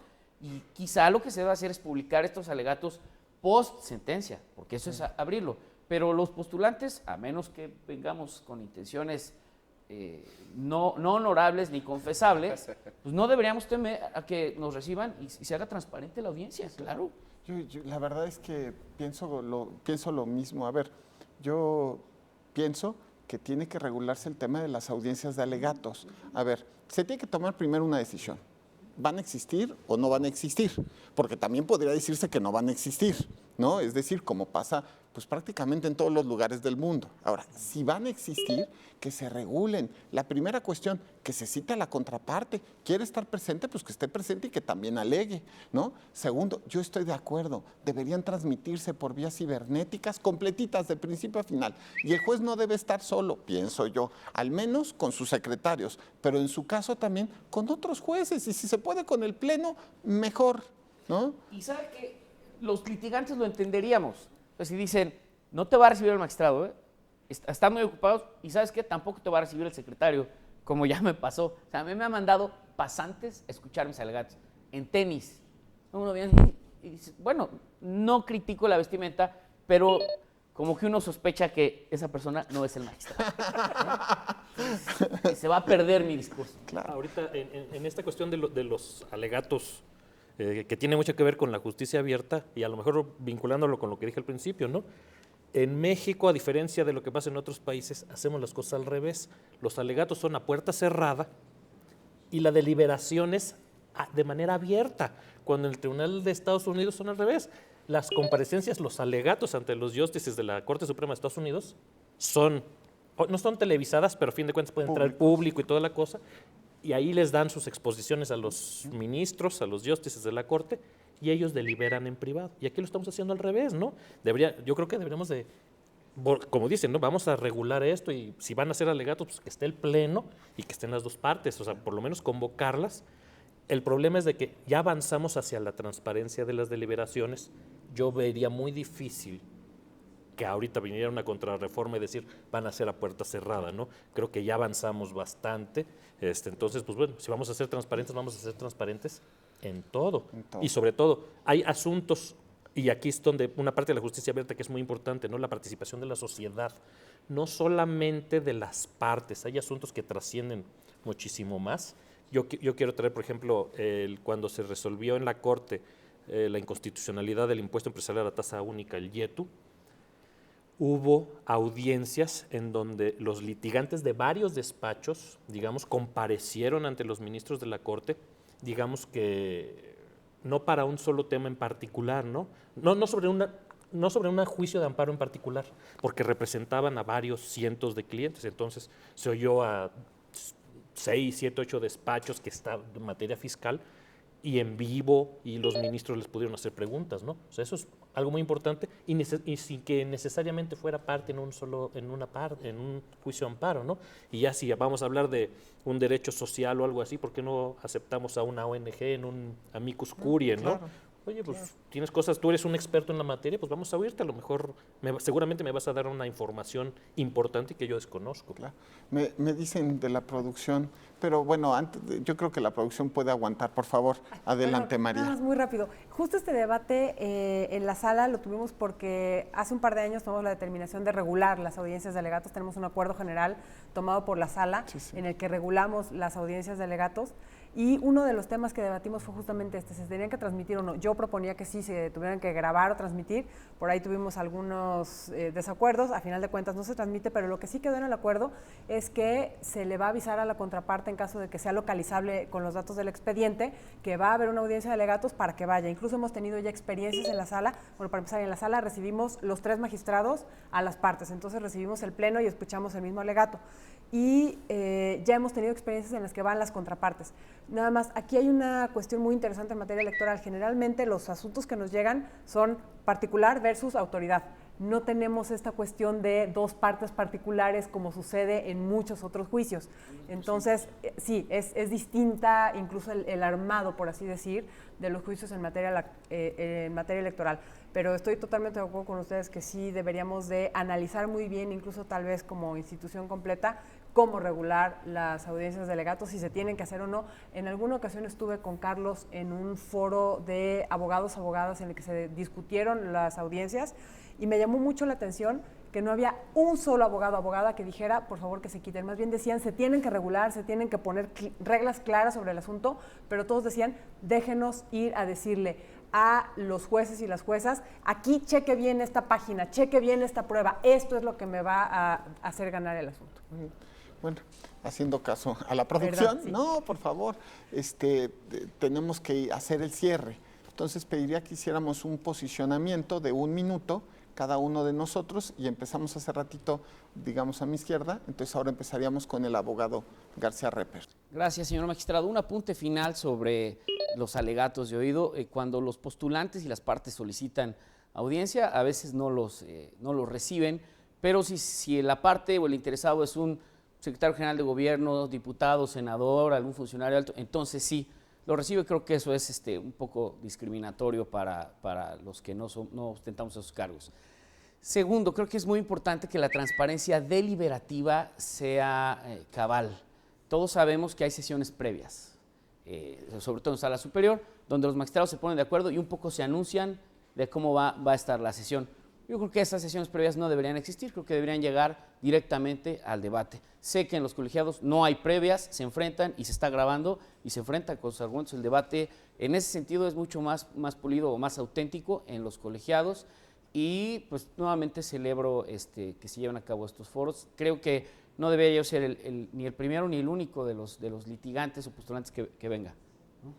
Y quizá lo que se debe hacer es publicar estos alegatos post sentencia, porque eso es abrirlo. Pero los postulantes, a menos que vengamos con intenciones no honorables ni confesables, pues no deberíamos temer a que nos reciban y se haga transparente la audiencia, claro. Yo la verdad es que pienso lo mismo. A ver, yo pienso que tiene que regularse el tema de las audiencias de alegatos. A ver, se tiene que tomar primero una decisión. ¿Van a existir o no van a existir? Porque también podría decirse que no van a existir, ¿no? Es decir, como pasa pues prácticamente en todos los lugares del mundo. Ahora, si van a existir, que se regulen. La primera cuestión, que se cite a la contraparte. ¿Quiere estar presente? Pues que esté presente y que también alegue, ¿no? Segundo, yo estoy de acuerdo, deberían transmitirse por vías cibernéticas completitas de principio a final. Y el juez no debe estar solo, pienso yo, al menos con sus secretarios, pero en su caso también con otros jueces, y si se puede con el pleno, mejor, ¿no? Y sabe que los litigantes lo entenderíamos. Pues si dicen, no te va a recibir el magistrado, están muy ocupados, y ¿sabes qué? Tampoco te va a recibir el secretario, como ya me pasó. O sea, a mí me han mandado pasantes a escuchar mis alegatos en tenis. Uno viene y dice, bueno, no critico la vestimenta, pero como que uno sospecha que esa persona no es el magistrado. Se va a perder mi discurso. Claro. Ahorita, en esta cuestión de los alegatos, que tiene mucho que ver con la justicia abierta, y a lo mejor vinculándolo con lo que dije al principio, ¿no? En México, a diferencia de lo que pasa en otros países, hacemos las cosas al revés. Los alegatos son a puerta cerrada y la deliberación es de manera abierta, cuando en el Tribunal de Estados Unidos son al revés. Las comparecencias, los alegatos ante los justices de la Corte Suprema de Estados Unidos no son televisadas, pero a fin de cuentas puede entrar el público y toda la cosa, y ahí les dan sus exposiciones a los ministros, a los justices de la Corte, y ellos deliberan en privado. Y aquí lo estamos haciendo al revés, ¿no? Yo creo que deberíamos de, como dicen, ¿no? Vamos a regular esto, y si van a hacer alegatos, pues que esté el pleno y que estén las dos partes, o sea, por lo menos convocarlas. El problema es de que ya avanzamos hacia la transparencia de las deliberaciones. Yo vería muy difícil que ahorita viniera una contrarreforma y decir van a ser a puerta cerrada, ¿no? Creo que ya avanzamos bastante. Entonces, pues bueno, si vamos a ser transparentes, vamos a ser transparentes en todo. Y sobre todo, hay asuntos, y aquí es donde una parte de la justicia abierta que es muy importante, ¿no? La participación de la sociedad, no solamente de las partes, hay asuntos que trascienden muchísimo más. Yo quiero traer, por ejemplo, cuando se resolvió en la Corte la inconstitucionalidad del impuesto empresarial a la tasa única, el IETU, hubo audiencias en donde los litigantes de varios despachos, digamos, comparecieron ante los ministros de la Corte, digamos que no para un solo tema en particular, ¿no? No sobre un juicio de amparo en particular, porque representaban a varios cientos de clientes. Entonces se oyó a 6, 7, 8 despachos que están en materia fiscal y en vivo, y los ministros les pudieron hacer preguntas, ¿no? O sea, eso es algo muy importante y sin que necesariamente fuera parte en un juicio de amparo, ¿no? Y ya si vamos a hablar de un derecho social o algo así, ¿por qué no aceptamos a una ONG en un amicus curiae, ¿no? Claro. Oye, pues tienes cosas, tú eres un experto en la materia, pues vamos a oírte, a lo mejor seguramente me vas a dar una información importante que yo desconozco. Claro. Me dicen de la producción, pero bueno, yo creo que la producción puede aguantar. Por favor, adelante, Bueno, María. nada más muy rápido. Justo este debate en la sala lo tuvimos porque hace un par de años tomamos la determinación de regular las audiencias de alegatos. Tenemos un acuerdo general tomado por la sala en el que regulamos las audiencias de alegatos. Y uno de los temas que debatimos fue justamente ¿se tenían que transmitir o no? Yo proponía que sí, se tuvieran que grabar o transmitir. Por ahí tuvimos algunos desacuerdos. A final de cuentas no se transmite, pero lo que sí quedó en el acuerdo es que se le va a avisar a la contraparte en caso de que sea localizable con los datos del expediente, que va a haber una audiencia de alegatos para que vaya. Incluso hemos tenido ya experiencias en la sala. Bueno, para empezar, en la sala recibimos los 3 magistrados a las partes. Entonces recibimos el pleno y escuchamos el mismo alegato. Y ya hemos tenido experiencias en las que van las contrapartes. Nada más, aquí hay una cuestión muy interesante en materia electoral. Generalmente los asuntos que nos llegan son particular versus autoridad. No tenemos esta cuestión de 2 partes particulares como sucede en muchos otros juicios. Entonces, sí, es distinta incluso el armado, por así decir, de los juicios en materia electoral. Pero estoy totalmente de acuerdo con ustedes que sí deberíamos de analizar muy bien, incluso tal vez como institución completa, cómo regular las audiencias de alegatos, si se tienen que hacer o no. En alguna ocasión estuve con Carlos en un foro de abogadas en el que se discutieron las audiencias y me llamó mucho la atención que no había un solo abogado o abogada que dijera, por favor, que se quiten. Más bien decían, se tienen que regular, se tienen que poner reglas claras sobre el asunto, pero todos decían, déjenos ir a decirle a los jueces y las juezas, aquí cheque bien esta página, cheque bien esta prueba, esto es lo que me va a hacer ganar el asunto. Bueno, haciendo caso a la producción, Sí. no, por favor, tenemos que hacer el cierre. Entonces pediría que hiciéramos un posicionamiento de 1 minuto cada uno de nosotros y empezamos hace ratito, digamos, a mi izquierda. Entonces ahora empezaríamos con el abogado García Reper. Gracias, señor magistrado. Un apunte final sobre los alegatos de oído. Cuando los postulantes y las partes solicitan audiencia, a veces no los reciben, pero si la parte o el interesado es un secretario general de gobierno, diputado, senador, algún funcionario alto, entonces sí lo recibe. Creo que eso es un poco discriminatorio para los que no ostentamos esos cargos. Segundo, creo que es muy importante que la transparencia deliberativa sea cabal. Todos sabemos que hay sesiones previas, sobre todo en sala superior, donde los magistrados se ponen de acuerdo y un poco se anuncian de cómo va a estar la sesión. Yo creo que esas sesiones previas no deberían existir, creo que deberían llegar directamente al debate. Sé que en los colegiados no hay previas, se enfrentan y se está grabando y se enfrentan con sus argumentos. El debate en ese sentido es mucho más pulido o más auténtico en los colegiados y pues nuevamente celebro que se lleven a cabo estos foros. Creo que no debería yo ser ni el primero ni el único de los litigantes o postulantes que venga, ¿no?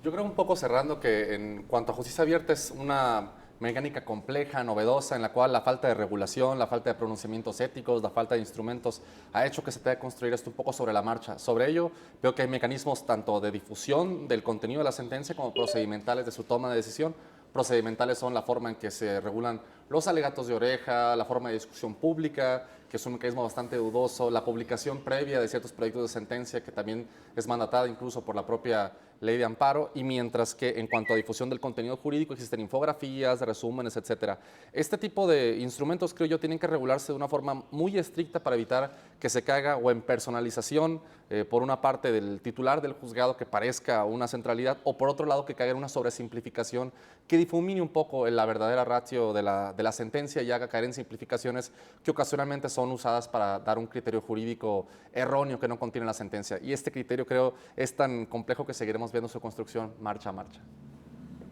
Yo creo un poco cerrando que en cuanto a justicia abierta es una mecánica compleja, novedosa, en la cual la falta de regulación, la falta de pronunciamientos éticos, la falta de instrumentos ha hecho que se tenga que construir esto un poco sobre la marcha. Sobre ello, veo que hay mecanismos tanto de difusión del contenido de la sentencia como procedimentales de su toma de decisión. Procedimentales son la forma en que se regulan los alegatos de oreja, la forma de discusión pública, que es un mecanismo bastante dudoso, la publicación previa de ciertos proyectos de sentencia, que también es mandatada incluso por la propia ley de amparo, y mientras que en cuanto a difusión del contenido jurídico existen infografías, resúmenes, etcétera. Este tipo de instrumentos, creo yo, tienen que regularse de una forma muy estricta para evitar que se caiga o en personalización por una parte del titular del juzgado, que parezca una centralidad, o por otro lado que caiga en una sobresimplificación que difumine un poco la verdadera ratio de la sentencia y haga caer en simplificaciones que ocasionalmente son usadas para dar un criterio jurídico erróneo que no contiene la sentencia. Y este criterio, creo, es tan complejo que seguiremos viendo su construcción marcha a marcha.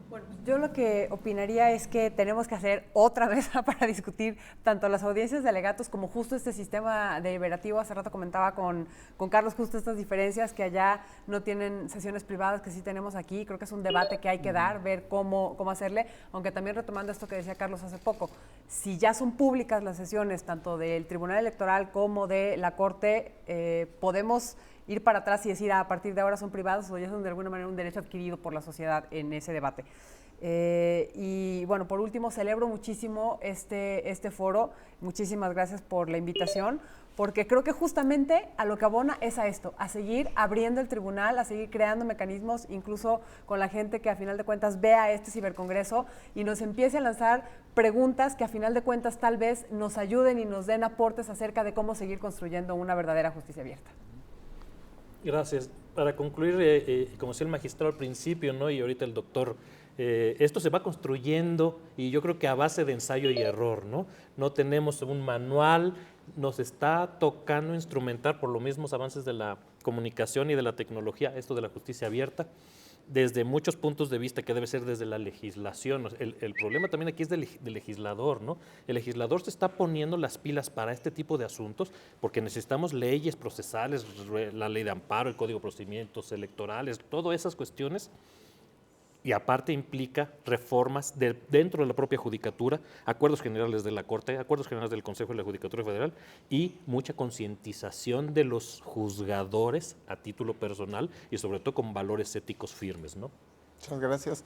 Bueno, yo lo que opinaría es que tenemos que hacer otra mesa para discutir tanto las audiencias de alegatos como justo este sistema deliberativo. Hace rato comentaba con Carlos justo estas diferencias, que allá no tienen sesiones privadas, que sí tenemos aquí. Creo que es un debate que hay que dar, ver cómo hacerle, aunque también retomando esto que decía Carlos hace poco, si ya son públicas las sesiones tanto del Tribunal Electoral como de la Corte, podemos ir para atrás y decir, a partir de ahora son privados, o ya son de alguna manera un derecho adquirido por la sociedad en ese debate. Y bueno, por último, celebro muchísimo este foro. Muchísimas gracias por la invitación, porque creo que justamente a lo que abona es a esto, a seguir abriendo el tribunal, a seguir creando mecanismos, incluso con la gente que a final de cuentas vea este cibercongreso y nos empiece a lanzar preguntas que a final de cuentas tal vez nos ayuden y nos den aportes acerca de cómo seguir construyendo una verdadera justicia abierta. Gracias. Para concluir, como decía el magistrado al principio, ¿no? Y ahorita el doctor, esto se va construyendo y yo creo que a base de ensayo y error, ¿no? No tenemos un manual, nos está tocando instrumentar por los mismos avances de la comunicación y de la tecnología, esto de la justicia abierta, desde muchos puntos de vista, que debe ser desde la legislación. El problema también aquí es del legislador, ¿no? El legislador se está poniendo las pilas para este tipo de asuntos porque necesitamos leyes procesales, la ley de amparo, el código de procedimientos electorales, todas esas cuestiones. Y aparte implica reformas dentro de la propia judicatura, acuerdos generales de la Corte, acuerdos generales del Consejo de la Judicatura Federal y mucha concientización de los juzgadores a título personal y sobre todo con valores éticos firmes, ¿no? Muchas gracias.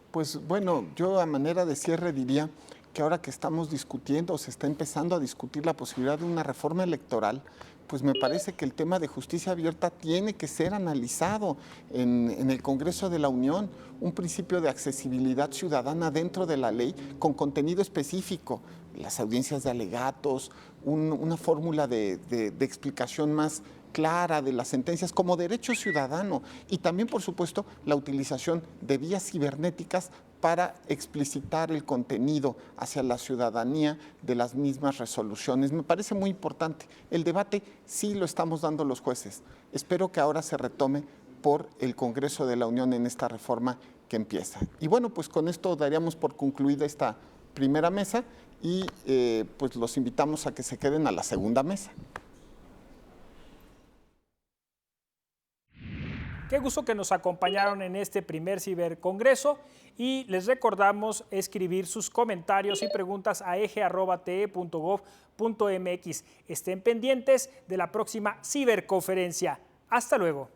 Pues bueno, yo a manera de cierre diría que ahora que estamos discutiendo, o se está empezando a discutir la posibilidad de una reforma electoral, pues me parece que el tema de justicia abierta tiene que ser analizado en el Congreso de la Unión, un principio de accesibilidad ciudadana dentro de la ley con contenido específico, las audiencias de alegatos, una fórmula de explicación más clara de las sentencias como derecho ciudadano y también, por supuesto, la utilización de vías cibernéticas para explicitar el contenido hacia la ciudadanía de las mismas resoluciones. Me parece muy importante. El debate sí lo estamos dando los jueces. Espero que ahora se retome por el Congreso de la Unión en esta reforma que empieza. Y bueno, pues con esto daríamos por concluida esta primera mesa y pues los invitamos a que se queden a la segunda mesa. Qué gusto que nos acompañaron en este primer cibercongreso y les recordamos escribir sus comentarios y preguntas a eje@te.gov.mx. Estén pendientes de la próxima ciberconferencia. Hasta luego.